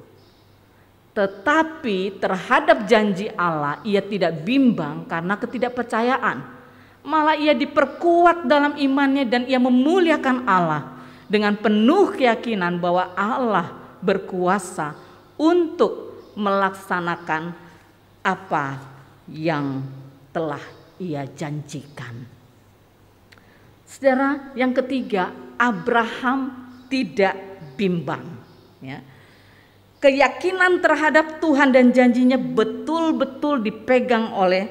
Tetapi terhadap janji Allah ia tidak bimbang karena ketidakpercayaan. Malah ia diperkuat dalam imannya dan ia memuliakan Allah dengan penuh keyakinan bahwa Allah berkuasa untuk melaksanakan apa yang telah ia janjikan. Saudara, yang ketiga, Abraham tidak bimbang. Ya. Keyakinan terhadap Tuhan dan janjinya betul-betul dipegang oleh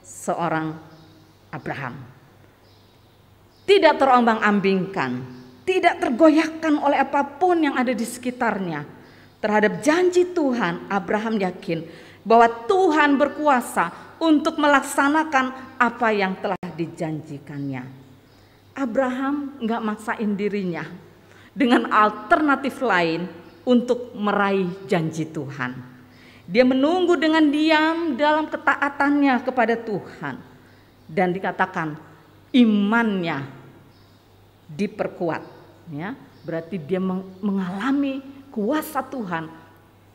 seorang Abraham. Tidak terombang-ambingkan, tidak tergoyahkan oleh apapun yang ada di sekitarnya. Terhadap janji Tuhan, Abraham yakin bahwa Tuhan berkuasa untuk melaksanakan apa yang telah dijanjikannya. Abraham enggak maksain dirinya dengan alternatif lain untuk meraih janji Tuhan. Dia menunggu dengan diam dalam ketaatannya kepada Tuhan. Dan dikatakan imannya diperkuat. Ya, berarti dia mengalami kuasa Tuhan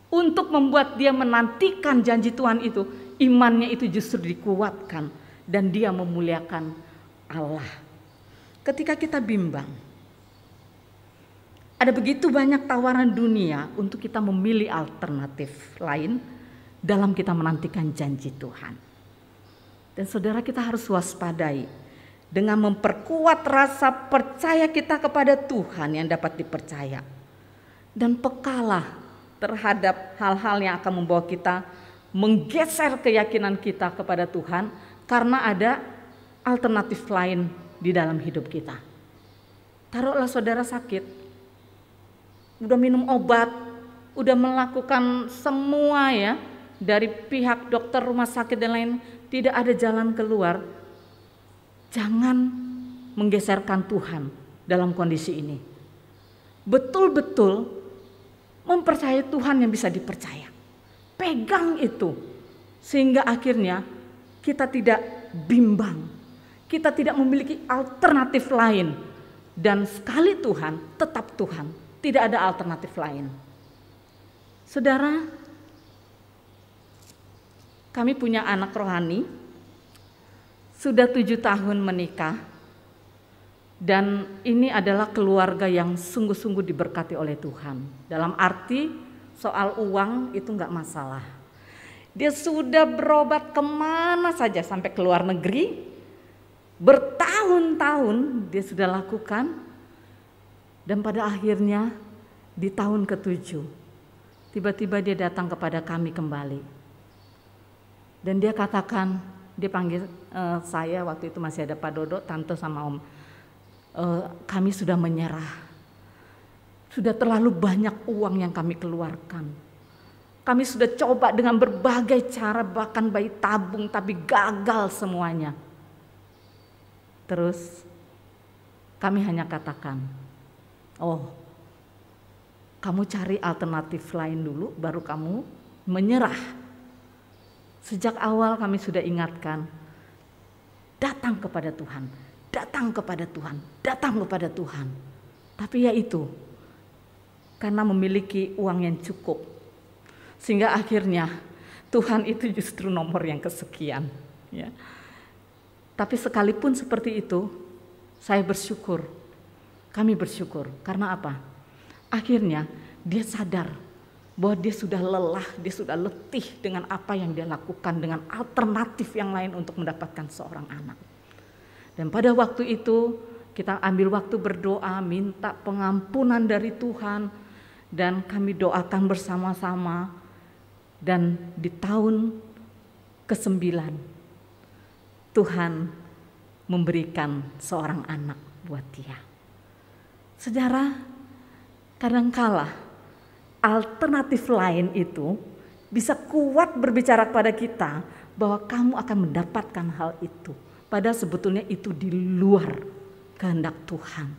untuk membuat dia menantikan janji Tuhan itu. Imannya itu justru dikuatkan dan dia memuliakan Allah. Ketika kita bimbang, ada begitu banyak tawaran dunia untuk kita memilih alternatif lain dalam kita menantikan janji Tuhan. Dan saudara, kita harus waspadai dengan memperkuat rasa percaya kita kepada Tuhan yang dapat dipercaya. Dan pekalah terhadap hal-hal yang akan membawa kita menggeser keyakinan kita kepada Tuhan karena ada alternatif lain di dalam hidup kita. Taruhlah saudara sakit, udah minum obat, udah melakukan semua ya, dari pihak dokter, rumah sakit dan lain, tidak ada jalan keluar. Jangan menggeserkan Tuhan dalam kondisi ini. Betul-betul mempercayai Tuhan yang bisa dipercaya. Pegang itu sehingga akhirnya kita tidak bimbang. Kita tidak memiliki alternatif lain. Dan sekali Tuhan, tetap Tuhan. Tidak ada alternatif lain. Saudara, kami punya anak rohani, sudah 7 tahun menikah, dan ini adalah keluarga yang sungguh-sungguh diberkati oleh Tuhan. Dalam arti soal uang itu enggak masalah. Dia sudah berobat kemana saja sampai ke luar negeri, bertahun-tahun dia sudah lakukan, dan pada akhirnya di tahun ke-7 tiba-tiba dia datang kepada kami kembali. Dan dia katakan, dia panggil saya, waktu itu masih ada Pak Dodo, Tante sama Om, kami sudah menyerah. Sudah terlalu banyak uang yang kami keluarkan. Kami sudah coba dengan berbagai cara, bahkan bayi tabung, tapi gagal semuanya. Terus kami hanya katakan, oh, kamu cari alternatif lain dulu, baru kamu menyerah. Sejak awal kami sudah ingatkan, datang kepada Tuhan, datang kepada Tuhan, datang kepada Tuhan. Tapi ya itu, karena memiliki uang yang cukup, sehingga akhirnya Tuhan itu justru nomor yang kesekian. Ya. Tapi sekalipun seperti itu, saya bersyukur, kami bersyukur. Karena apa? Akhirnya dia sadar bahwa dia sudah lelah, dia sudah letih dengan apa yang dia lakukan, dengan alternatif yang lain untuk mendapatkan seorang anak. Dan pada waktu itu kita ambil waktu berdoa, minta pengampunan dari Tuhan, dan kami doakan bersama-sama. Dan di tahun ke-9 Tuhan memberikan seorang anak buat dia. Saudara, kadangkala alternatif lain itu bisa kuat berbicara kepada kita bahwa kamu akan mendapatkan hal itu. Padahal sebetulnya itu di luar kehendak Tuhan.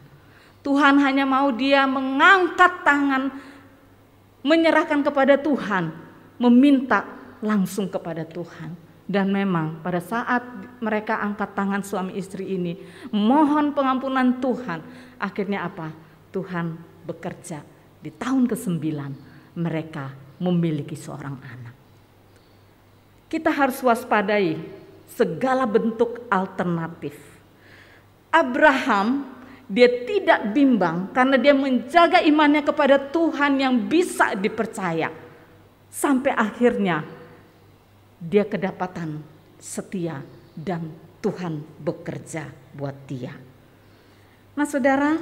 Tuhan hanya mau dia mengangkat tangan, menyerahkan kepada Tuhan, meminta langsung kepada Tuhan. Dan memang pada saat mereka angkat tangan suami istri ini, mohon pengampunan Tuhan, akhirnya apa? Tuhan bekerja. Di tahun ke-9 mereka memiliki seorang anak. Kita harus waspadai segala bentuk alternatif. Abraham, dia tidak bimbang karena dia menjaga imannya kepada Tuhan yang bisa dipercaya. Sampai akhirnya dia kedapatan setia dan Tuhan bekerja buat dia. Nah saudara,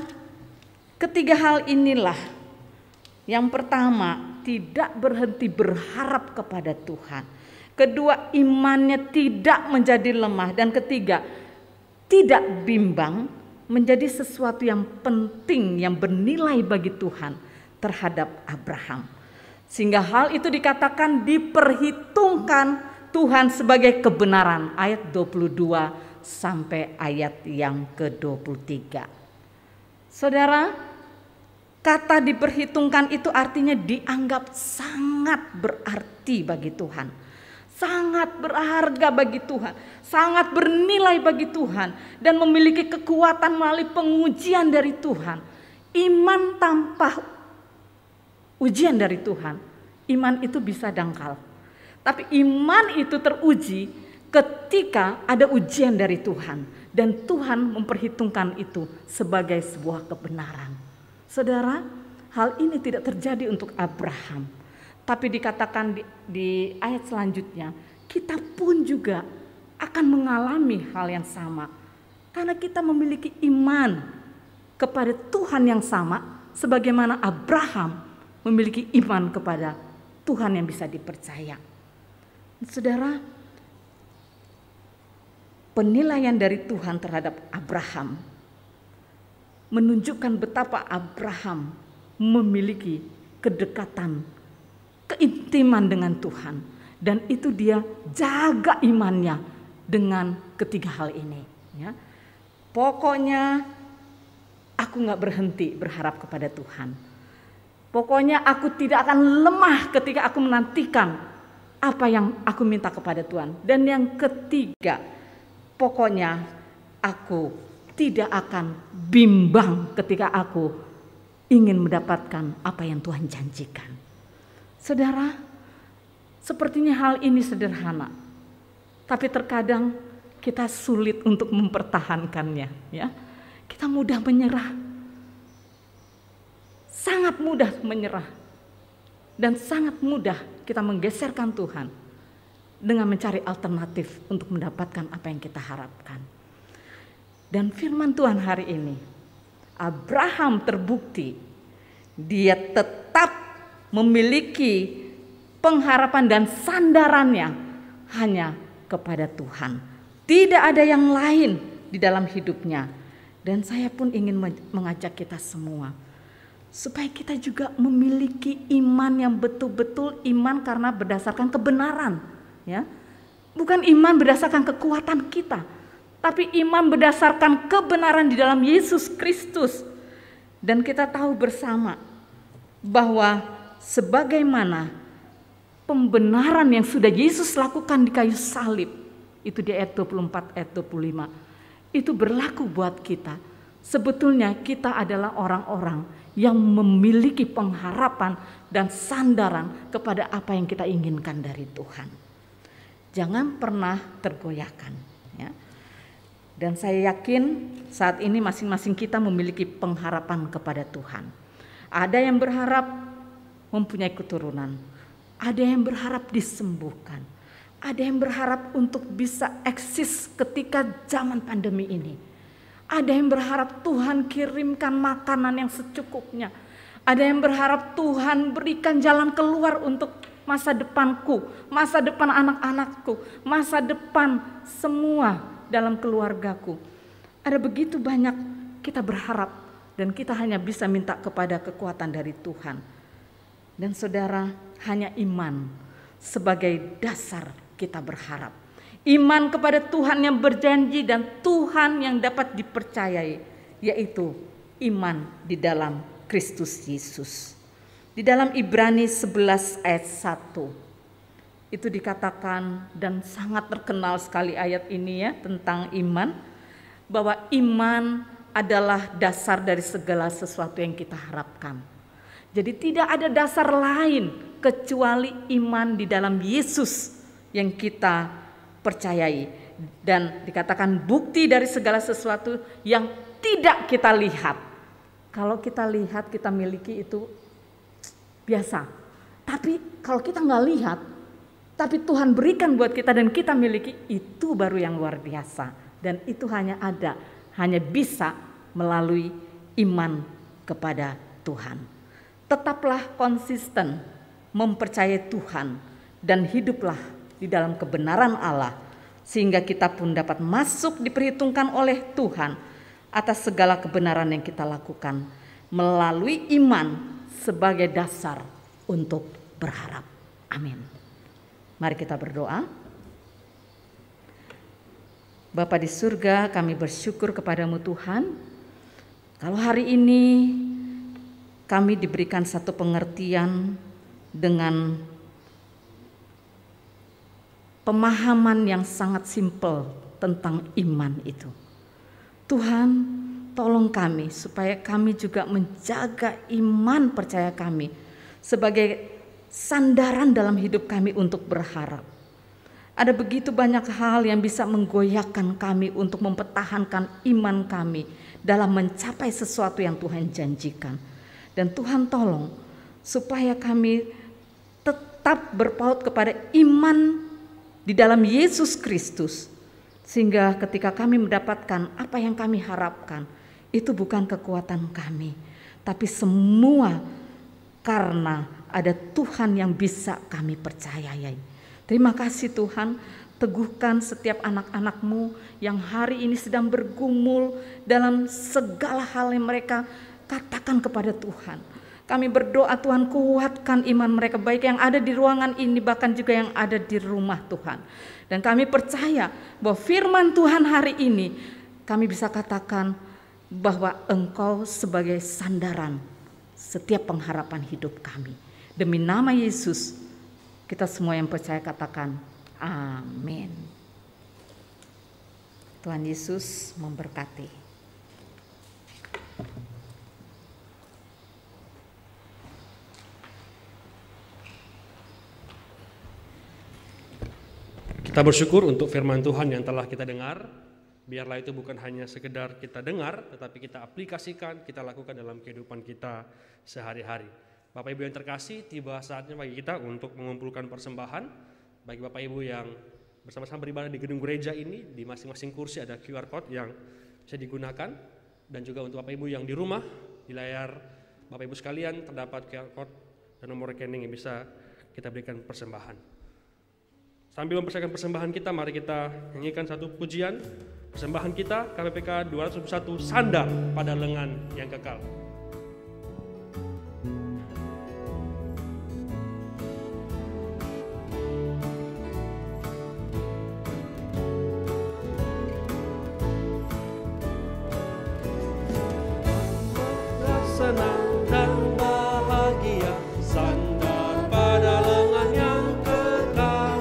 ketiga hal inilah. Yang pertama, tidak berhenti berharap kepada Tuhan. Kedua, imannya tidak menjadi lemah. Dan ketiga, tidak bimbang menjadi sesuatu yang penting, yang bernilai bagi Tuhan terhadap Abraham. Sehingga hal itu dikatakan diperhitungkan Tuhan sebagai kebenaran. Ayat 22 sampai ayat yang ke-23. Saudara, kata diperhitungkan itu artinya dianggap sangat berarti bagi Tuhan. Sangat berharga bagi Tuhan. Sangat bernilai bagi Tuhan. Dan memiliki kekuatan melalui pengujian dari Tuhan. Iman tanpa ujian dari Tuhan, iman itu bisa dangkal. Tapi iman itu teruji ketika ada ujian dari Tuhan. Dan Tuhan memperhitungkan itu sebagai sebuah kebenaran. Saudara, hal ini tidak terjadi untuk Abraham. Tapi dikatakan di ayat selanjutnya, kita pun juga akan mengalami hal yang sama. Karena kita memiliki iman kepada Tuhan yang sama, sebagaimana Abraham memiliki iman kepada Tuhan yang bisa dipercaya. Saudara, penilaian dari Tuhan terhadap Abraham menunjukkan betapa Abraham memiliki kedekatan, keintiman dengan Tuhan, dan itu dia jaga imannya dengan ketiga hal ini. Ya. Pokoknya aku nggak berhenti berharap kepada Tuhan. Pokoknya aku tidak akan lemah ketika aku menantikan apa yang aku minta kepada Tuhan. Dan yang ketiga, pokoknya aku tidak akan bimbang ketika aku ingin mendapatkan apa yang Tuhan janjikan. Saudara, sepertinya hal ini sederhana, tapi terkadang kita sulit untuk mempertahankannya. Ya, kita mudah menyerah, sangat mudah menyerah, dan sangat mudah kita menggeserkan Tuhan dengan mencari alternatif untuk mendapatkan apa yang kita harapkan. Dan firman Tuhan hari ini, Abraham terbukti dia tetap memiliki pengharapan dan sandarannya hanya kepada Tuhan. Tidak ada yang lain di dalam hidupnya. Dan saya pun ingin mengajak kita semua supaya kita juga memiliki iman yang betul-betul iman karena berdasarkan kebenaran, ya. Bukan iman berdasarkan kekuatan kita, tapi iman berdasarkan kebenaran di dalam Yesus Kristus. Dan kita tahu bersama bahwa sebagaimana pembenaran yang sudah Yesus lakukan di kayu salib, itu di ayat 24, ayat 25, itu berlaku buat kita. Sebetulnya kita adalah orang-orang yang memiliki pengharapan dan sandaran kepada apa yang kita inginkan dari Tuhan. Jangan pernah tergoyahkan, ya. Dan saya yakin saat ini masing-masing kita memiliki pengharapan kepada Tuhan. Ada yang berharap mempunyai keturunan, ada yang berharap disembuhkan, ada yang berharap untuk bisa eksis ketika zaman pandemi ini. Ada yang berharap Tuhan kirimkan makanan yang secukupnya. Ada yang berharap Tuhan berikan jalan keluar untuk masa depanku, masa depan anak-anakku, masa depan semua dalam keluargaku. Ada begitu banyak kita berharap dan kita hanya bisa minta kepada kekuatan dari Tuhan. Dan saudara, hanya iman sebagai dasar kita berharap. Iman kepada Tuhan yang berjanji dan Tuhan yang dapat dipercayai, yaitu iman di dalam Kristus Yesus. Di dalam Ibrani 11 ayat 1 itu dikatakan, dan sangat terkenal sekali ayat ini ya, tentang iman, bahwa iman adalah dasar dari segala sesuatu yang kita harapkan. Jadi tidak ada dasar lain kecuali iman di dalam Yesus yang kita percayai, dan dikatakan bukti dari segala sesuatu yang tidak kita lihat. Kalau kita lihat, kita miliki, itu biasa. Tapi kalau kita nggak lihat, tapi Tuhan berikan buat kita dan kita miliki, itu baru yang luar biasa. Dan itu hanya ada, hanya bisa melalui iman kepada Tuhan. Tetaplah konsisten mempercayai Tuhan dan hiduplah di dalam kebenaran Allah, sehingga kita pun dapat masuk diperhitungkan oleh Tuhan atas segala kebenaran yang kita lakukan melalui iman sebagai dasar untuk berharap. Amin. Mari kita berdoa. Bapa di surga, kami bersyukur kepadamu Tuhan. Kalau hari ini kami diberikan satu pengertian dengan pemahaman yang sangat simpel tentang iman itu. Tuhan, tolong kami supaya kami juga menjaga iman percaya kami sebagai sandaran dalam hidup kami untuk berharap. Ada begitu banyak hal yang bisa menggoyahkan kami untuk mempertahankan iman kami dalam mencapai sesuatu yang Tuhan janjikan. Dan Tuhan tolong supaya kami tetap berpaut kepada iman di dalam Yesus Kristus, sehingga ketika kami mendapatkan apa yang kami harapkan, itu bukan kekuatan kami, tapi semua karena ada Tuhan yang bisa kami percayai. Terima kasih Tuhan, teguhkan setiap anak-anak-Mu yang hari ini sedang bergumul dalam segala hal yang mereka katakan kepada Tuhan. Kami berdoa Tuhan, kuatkan iman mereka, baik yang ada di ruangan ini bahkan juga yang ada di rumah Tuhan. Dan kami percaya bahwa firman Tuhan hari ini kami bisa katakan bahwa Engkau sebagai sandaran setiap pengharapan hidup kami. Demi nama Yesus, kita semua yang percaya katakan amin. Tuhan Yesus memberkati. Kita bersyukur untuk firman Tuhan yang telah kita dengar. Biarlah itu bukan hanya sekedar kita dengar, tetapi kita aplikasikan, kita lakukan dalam kehidupan kita sehari-hari. Bapak Ibu yang terkasih, tiba saatnya bagi kita untuk mengumpulkan persembahan. Bagi Bapak Ibu yang bersama-sama beribadah di gedung gereja ini, di masing-masing kursi ada QR Code yang bisa digunakan. Dan juga untuk Bapak Ibu yang di rumah, di layar Bapak Ibu sekalian terdapat QR Code dan nomor rekening yang bisa kita berikan persembahan. Sambil mempersiapkan persembahan kita, mari kita nyanyikan satu pujian. Persembahan kita KPPK 201, Sandar pada Lengan yang Kekal. Senang dan bahagia, sandar pada lengan yang kekal.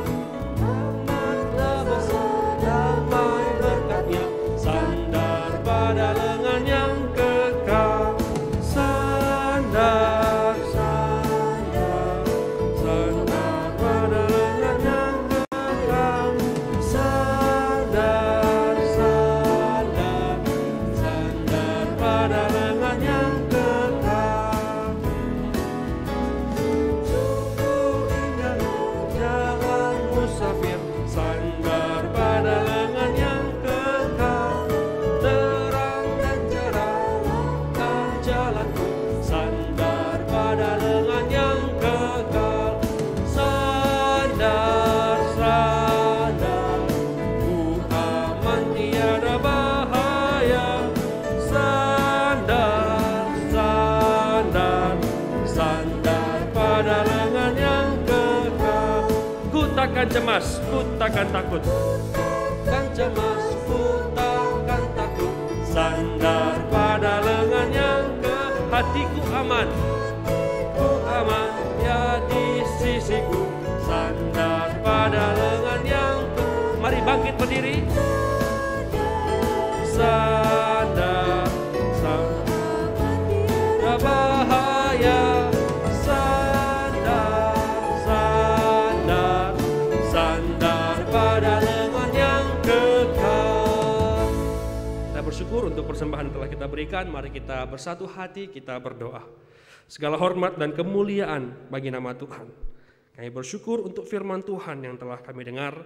Damai berkatnya, sandar pada lengan yang kekal. Sandar, sandar, sandar pada lengan yang kekal. Sandar, sandar, sandar pada lengan yang kekal. Sungguh indah jalan musafir, sandar pada lengan yang kekal. Terang dan cerahkan jalanku, sandar pada lengan yang kekal. Sandar, sandar, ku aman tiada bahaya. Sandar, sandar, sandar pada lengan yang kekal. Ku takkan cemas, ku takkan takut. Kan cemas, ku takkan takut. Sandar pada lengan yang kekal. Hatiku aman, Ku aman ya di sisiku. Sandar pada lengan yang kekal. mari bangkit berdiri. Sandar, sandar, tiada bahaya. Sandar, sandar, sandar pada lengan yang kekal. Kita bersyukur untuk persembahan yang telah kita berikan. Mari kita bersatu hati, kita berdoa. Segala hormat dan kemuliaan bagi nama Tuhan. Kami bersyukur untuk firman Tuhan yang telah kami dengar.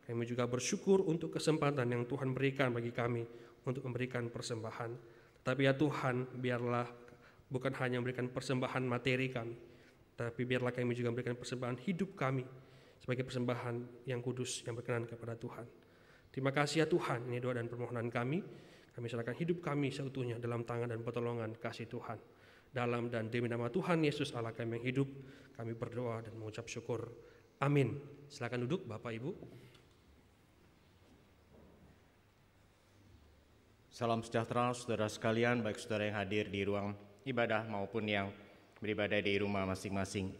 Kami juga bersyukur untuk kesempatan yang Tuhan berikan bagi kami untuk memberikan persembahan. Tetapi ya Tuhan, biarlah bukan hanya memberikan persembahan materi kami, tapi biarlah kami juga memberikan persembahan hidup kami sebagai persembahan yang kudus yang berkenan kepada Tuhan. Terima kasih ya Tuhan, ini doa dan permohonan kami. Kami serahkan hidup kami seutuhnya dalam tangan dan pertolongan kasih Tuhan. Dalam dan demi nama Tuhan Yesus Allah kami yang hidup, kami berdoa dan mengucap syukur. Amin. Silakan duduk Bapak Ibu. Salam sejahtera saudara sekalian, baik saudara yang hadir di ruang ibadah maupun yang beribadah di rumah masing-masing.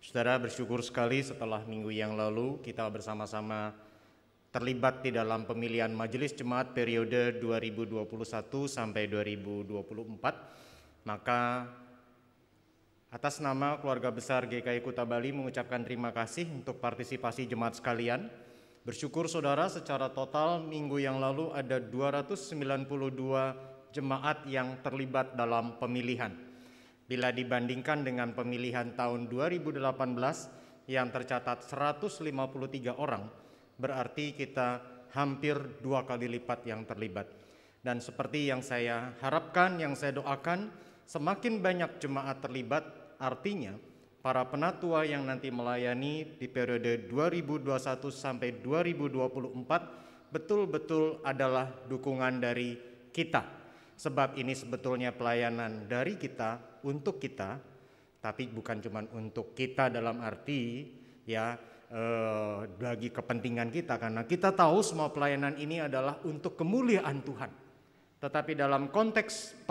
Saudara, bersyukur sekali setelah minggu yang lalu kita bersama-sama terlibat di dalam pemilihan majelis jemaat periode 2021 sampai 2024. Maka atas nama keluarga besar GKI Kuta Bali mengucapkan terima kasih untuk partisipasi jemaat sekalian. Bersyukur saudara, secara total minggu yang lalu ada 292 jemaat yang terlibat dalam pemilihan. Bila dibandingkan dengan pemilihan tahun 2018 yang tercatat 153 orang, berarti kita hampir 2 kali lipat yang terlibat. Dan seperti yang saya harapkan, yang saya doakan, semakin banyak jemaat terlibat, artinya para penatua yang nanti melayani di periode 2021 sampai 2024 betul-betul adalah dukungan dari kita. Sebab ini sebetulnya pelayanan dari kita untuk kita, tapi bukan cuma untuk kita dalam arti ya bagi kepentingan kita, karena kita tahu semua pelayanan ini adalah untuk kemuliaan Tuhan. Tetapi dalam konteks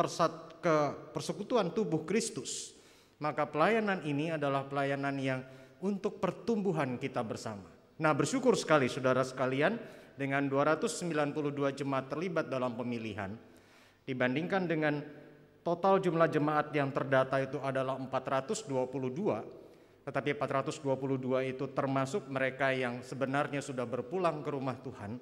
persekutuan tubuh Kristus, maka pelayanan ini adalah pelayanan yang untuk pertumbuhan kita bersama. Nah, bersyukur sekali saudara sekalian, dengan 292 jemaat terlibat dalam pemilihan, dibandingkan dengan total jumlah jemaat yang terdata itu adalah 422, tetapi 422 itu termasuk mereka yang sebenarnya sudah berpulang ke rumah Tuhan,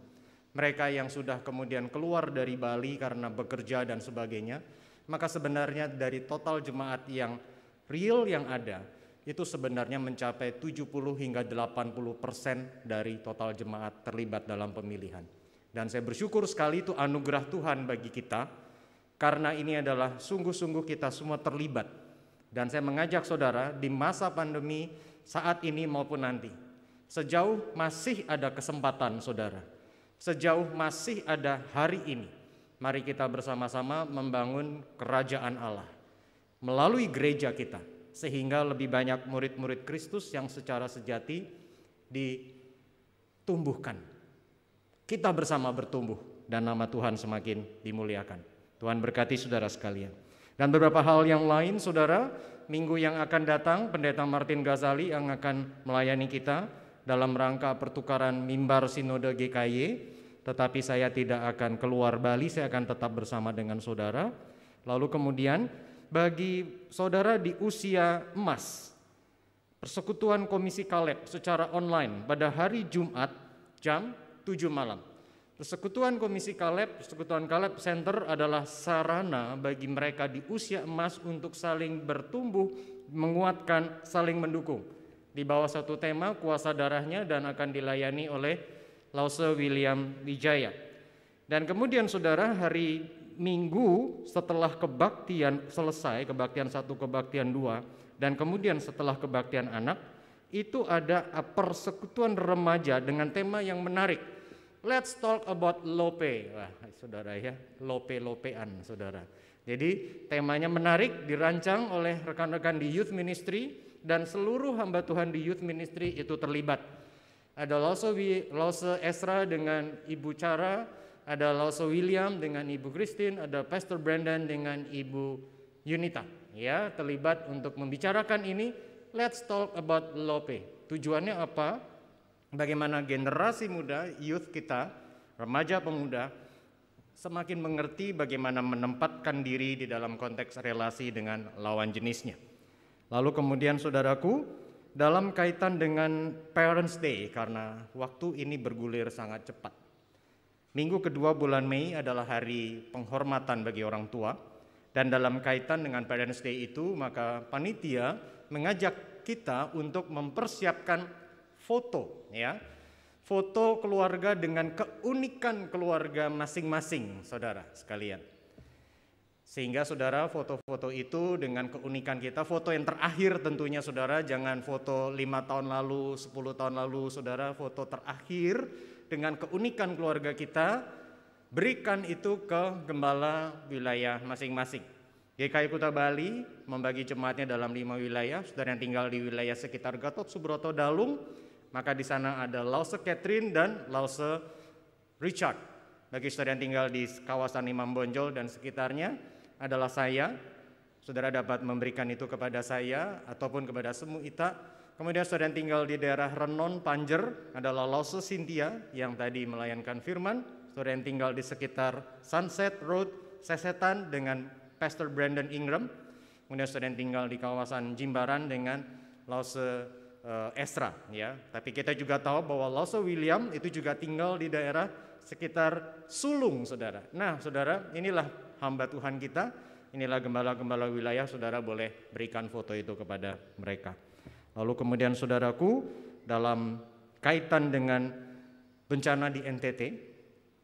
mereka yang sudah kemudian keluar dari Bali karena bekerja dan sebagainya. Maka sebenarnya dari total jemaat yang real yang ada, itu sebenarnya mencapai 70 hingga 80% dari total jemaat terlibat dalam pemilihan. Dan saya bersyukur sekali, itu anugerah Tuhan bagi kita, karena ini adalah sungguh-sungguh kita semua terlibat. Dan saya mengajak saudara di masa pandemi saat ini maupun nanti, sejauh masih ada kesempatan saudara, sejauh masih ada hari ini, mari kita bersama-sama membangun kerajaan Allah melalui gereja kita, sehingga lebih banyak murid-murid Kristus yang secara sejati ditumbuhkan. Kita bersama bertumbuh dan nama Tuhan semakin dimuliakan. Tuhan berkati saudara sekalian. Dan beberapa hal yang lain saudara, minggu yang akan datang Pendeta Martin Ghazali yang akan melayani kita dalam rangka pertukaran mimbar Sinode GKY, tetapi saya tidak akan keluar Bali, saya akan tetap bersama dengan saudara. Lalu kemudian bagi saudara di usia emas, Persekutuan Komisi Kaleb secara online pada hari Jumat jam 7 malam. Persekutuan Komisi Kaleb, Persekutuan Kaleb Center adalah sarana bagi mereka di usia emas untuk saling bertumbuh, menguatkan, saling mendukung. Di bawah satu tema kuasa darahnya, dan akan dilayani oleh Lause William Wijaya. Dan kemudian saudara, hari Minggu setelah kebaktian selesai, kebaktian 1, kebaktian 2, dan kemudian setelah kebaktian anak, itu ada persekutuan remaja dengan tema yang menarik. Let's talk about Lope. Wah, saudara ya, Lope-Lopean saudara. Jadi temanya menarik, dirancang oleh rekan-rekan di Youth Ministry, dan seluruh hamba Tuhan di Youth Ministry itu terlibat. Ada Lause Esra dengan Ibu Cara, ada Lause William dengan Ibu Christine, ada Pastor Brandon dengan Ibu Yunita. Ya, terlibat untuk membicarakan ini. Let's talk about Lope. Tujuannya apa? Bagaimana generasi muda, youth kita, remaja pemuda, semakin mengerti bagaimana menempatkan diri di dalam konteks relasi dengan lawan jenisnya. Lalu kemudian saudaraku, dalam kaitan dengan Parents Day, karena waktu ini bergulir sangat cepat. Minggu kedua bulan Mei adalah hari penghormatan bagi orang tua, dan dalam kaitan dengan Parents Day itu, maka panitia mengajak kita untuk mempersiapkan foto, ya, foto keluarga dengan keunikan keluarga masing-masing, saudara sekalian. Sehingga saudara, foto-foto itu dengan keunikan kita, foto yang terakhir tentunya saudara, jangan foto 5 tahun lalu, 10 tahun lalu, saudara, foto terakhir dengan keunikan keluarga kita, berikan itu ke gembala wilayah masing-masing. GKI Kuta Bali membagi jemaatnya dalam 5 wilayah, saudara yang tinggal di wilayah sekitar Gatot Subroto Dalung, maka di sana ada Lause Catherine dan Lause Richard. Bagi saudara yang tinggal di kawasan Imam Bonjol dan sekitarnya adalah saya. Saudara dapat memberikan itu kepada saya ataupun kepada Semu Ita. Kemudian saudara yang tinggal di daerah Renon, Panjer adalah Lause Cynthia yang tadi melayankan firman. Saudara yang tinggal di sekitar Sunset Road, Sesetan dengan Pastor Brandon Ingram. Kemudian saudara yang tinggal di kawasan Jimbaran dengan Lause Esra, ya. Tapi kita juga tahu bahwa Lause William itu juga tinggal di daerah sekitar Sulung, saudara. Nah, saudara, inilah hamba Tuhan kita, inilah gembala-gembala wilayah, saudara boleh berikan foto itu kepada mereka. Lalu kemudian saudaraku, dalam kaitan dengan bencana di NTT,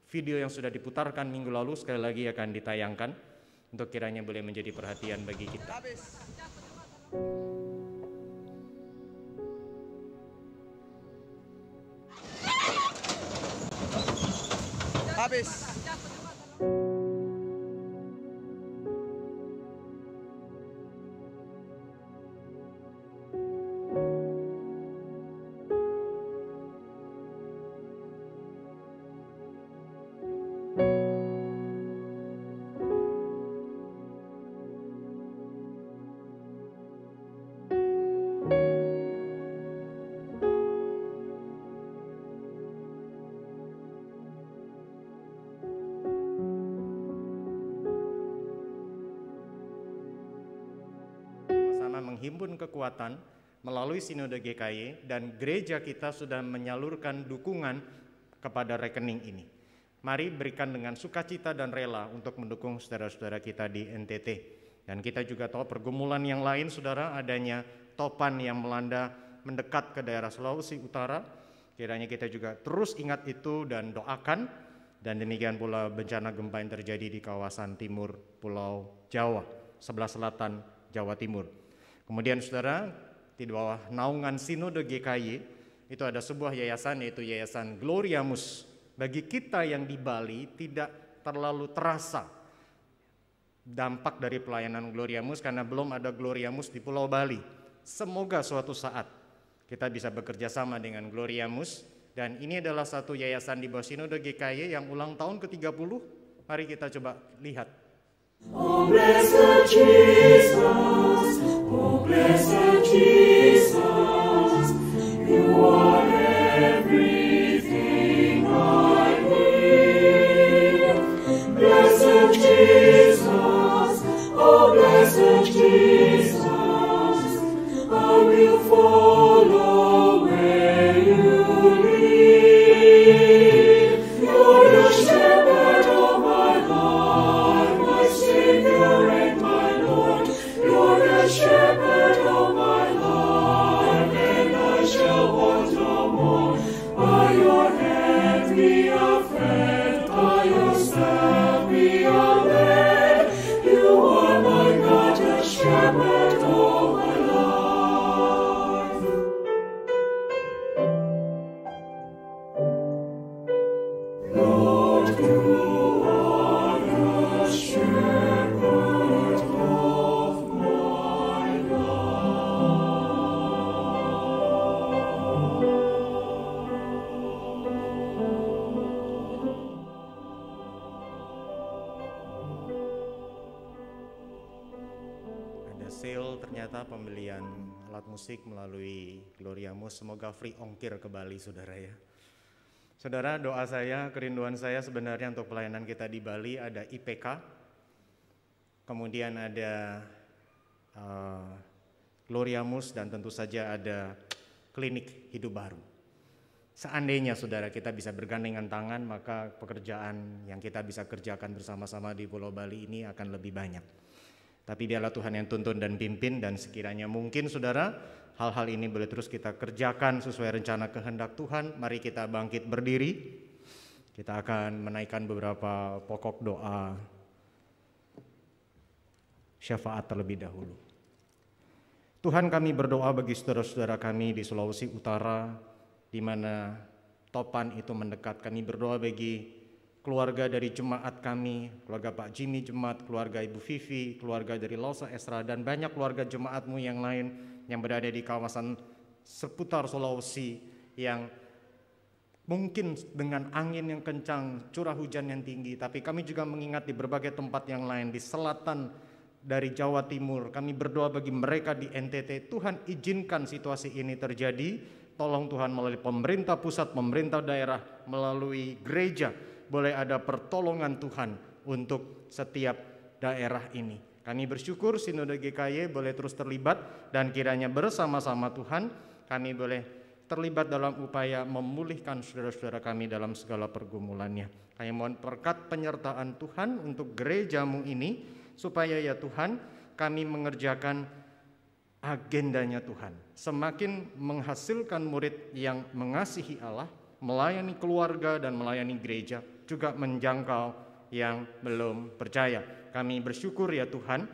video yang sudah diputarkan minggu lalu sekali lagi akan ditayangkan untuk kiranya boleh menjadi perhatian bagi kita. Menghimpun kekuatan melalui Sinode GKY dan gereja kita sudah menyalurkan dukungan kepada rekening ini. Mari berikan dengan sukacita dan rela untuk mendukung saudara-saudara kita di NTT. Dan kita juga tahu pergumulan yang lain, saudara, adanya topan yang melanda mendekat ke daerah Sulawesi Utara. Kiranya kita juga terus ingat itu dan doakan. Dan demikian pula bencana gempa yang terjadi di kawasan timur Pulau Jawa, sebelah selatan Jawa Timur. Kemudian saudara, di bawah naungan Sinode GKY itu ada sebuah yayasan, yaitu Yayasan Gloriamus. Bagi kita yang di Bali tidak terlalu terasa dampak dari pelayanan Gloriamus karena belum ada Gloriamus di Pulau Bali. Semoga suatu saat kita bisa bekerja sama dengan Gloriamus, dan ini adalah satu yayasan di bawah Sinode GKY yang ulang tahun ke-30. Mari kita coba lihat. Oh blessed Jesus, oh blessed Jesus, you are everything I need. Blessed Jesus, oh blessed Jesus, I will follow where you lead. You're the shepherd of my life, my Savior and my Lord. You're the shepherd of my life, and I shall want no more. By your hand be a friend, by your staff be a led. You are my God, the shepherd of my life. Lord, you are the shepherd of my Ada sale ternyata pembelian alat musik melalui Gloriamus, semoga free ongkir ke Bali, saudara ya. Saudara, doa saya, kerinduan saya sebenarnya untuk pelayanan kita di Bali ada IPK, kemudian ada Gloriamus, dan tentu saja ada klinik hidup baru. Seandainya saudara kita bisa bergandengan tangan, maka pekerjaan yang kita bisa kerjakan bersama-sama di Pulau Bali ini akan lebih banyak. Tapi biarlah Tuhan yang tuntun dan pimpin, dan sekiranya mungkin saudara, hal-hal ini boleh terus kita kerjakan sesuai rencana kehendak Tuhan. Mari kita bangkit berdiri. Kita akan menaikkan beberapa pokok doa syafaat terlebih dahulu. Tuhan, kami berdoa bagi saudara-saudara kami di Sulawesi Utara, di mana topan itu mendekat. Kami berdoa bagi keluarga dari jemaat kami, keluarga Pak Jimmy Jemaat, keluarga Ibu Vivi, keluarga dari Lausa Esra, dan banyak keluarga jemaatmu yang lain yang berada di kawasan seputar Sulawesi yang mungkin dengan angin yang kencang, curah hujan yang tinggi. Tapi kami juga mengingat di berbagai tempat yang lain, di selatan dari Jawa Timur. Kami berdoa bagi mereka di NTT. Tuhan, izinkan situasi ini terjadi. Tolong Tuhan, melalui pemerintah pusat, pemerintah daerah, melalui gereja, boleh ada pertolongan Tuhan untuk setiap daerah ini. Kami bersyukur Sinode GKY boleh terus terlibat, dan kiranya bersama-sama Tuhan kami boleh terlibat dalam upaya memulihkan saudara-saudara kami dalam segala pergumulannya. Kami mohon berkat penyertaan Tuhan untuk gerejamu ini, supaya ya Tuhan kami mengerjakan agendanya Tuhan. Semakin menghasilkan murid yang mengasihi Allah, melayani keluarga dan melayani gereja, juga menjangkau yang belum percaya. Kami bersyukur ya Tuhan,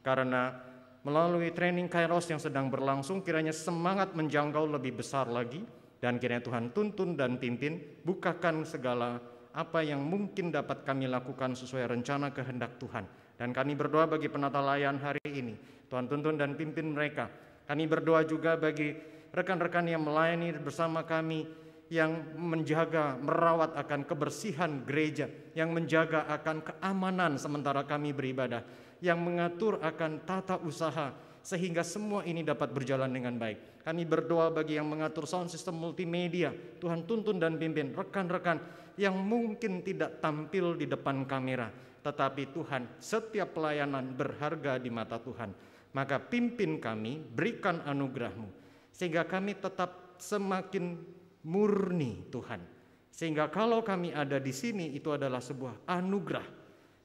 karena melalui training Kairos yang sedang berlangsung, kiranya semangat menjangkau lebih besar lagi, dan kiranya Tuhan tuntun dan pimpin, bukakan segala apa yang mungkin dapat kami lakukan sesuai rencana kehendak Tuhan. Dan kami berdoa bagi penata layan hari ini, Tuhan tuntun dan pimpin mereka. Kami berdoa juga bagi rekan-rekan yang melayani bersama kami, yang menjaga, merawat akan kebersihan gereja, yang menjaga akan keamanan sementara kami beribadah, yang mengatur akan tata usaha, sehingga semua ini dapat berjalan dengan baik. Kami berdoa bagi yang mengatur sound system multimedia, Tuhan tuntun dan pimpin rekan-rekan yang mungkin tidak tampil di depan kamera, tetapi Tuhan, setiap pelayanan berharga di mata Tuhan. Maka pimpin kami, berikan anugerah-Mu, sehingga kami tetap semakin murni Tuhan. Sehingga kalau kami ada di sini, itu adalah sebuah anugerah.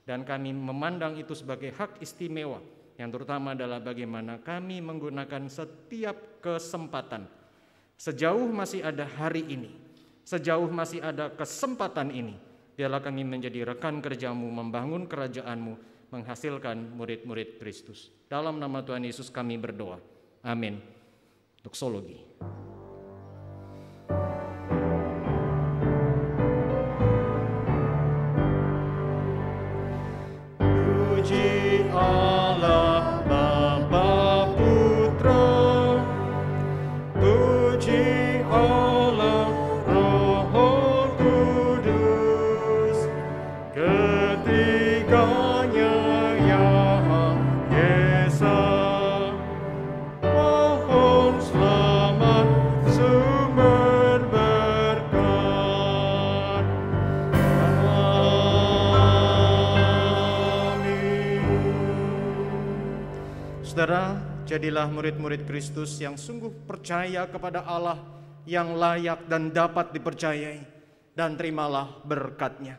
Dan kami memandang itu sebagai hak istimewa, yang terutama adalah bagaimana kami menggunakan setiap kesempatan. Sejauh masih ada hari ini, sejauh masih ada kesempatan ini, biarlah kami menjadi rekan kerja-Mu, membangun kerajaan-Mu, menghasilkan murid-murid Kristus. Dalam nama Tuhan Yesus kami berdoa. Amin. Doksologi. Puji Allah Bapa Putra, puji Allah Roh Kudus, ketiganya yang Esa. Mohon selamat sumber berkat. Saudara, jadilah murid-murid Kristus yang sungguh percaya kepada Allah yang layak dan dapat dipercayai, dan terimalah berkat-Nya.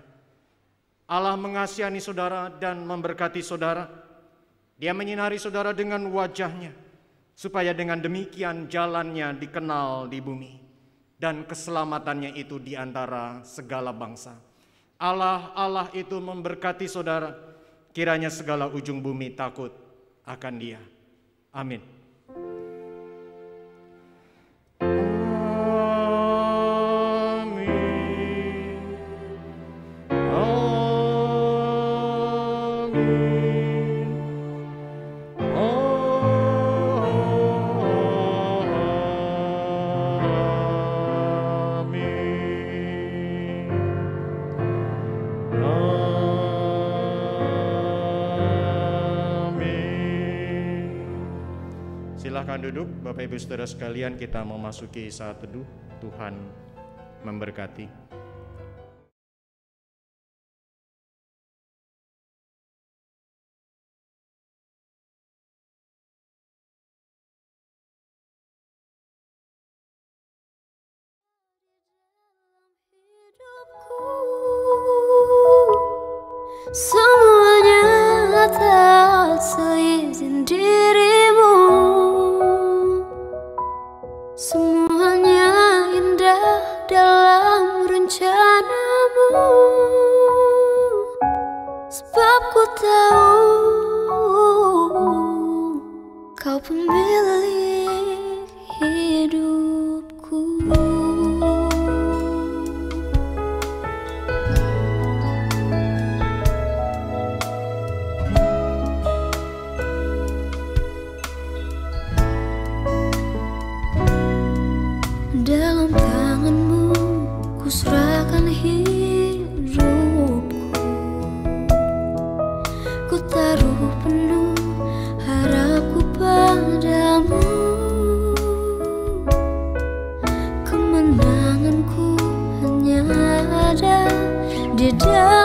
Allah mengasihani saudara dan memberkati saudara. Dia menyinari saudara dengan wajah-Nya, supaya dengan demikian jalan-Nya dikenal di bumi, dan keselamatannya itu di antara segala bangsa. Allah itu memberkati saudara, kiranya segala ujung bumi takut akan Dia. Amin. Silahkan duduk, Bapak Ibu Saudara sekalian, kita memasuki saat teduh. Tuhan memberkati. Semuanya tak seizin dirimu, semuanya indah dalam rencanamu, sebab ku tahu kau pemilik hidupku. Dalam tanganmu ku serahkan hidupku, ku taruh penuh harapku padamu. Kemenanganku hanya ada di dalam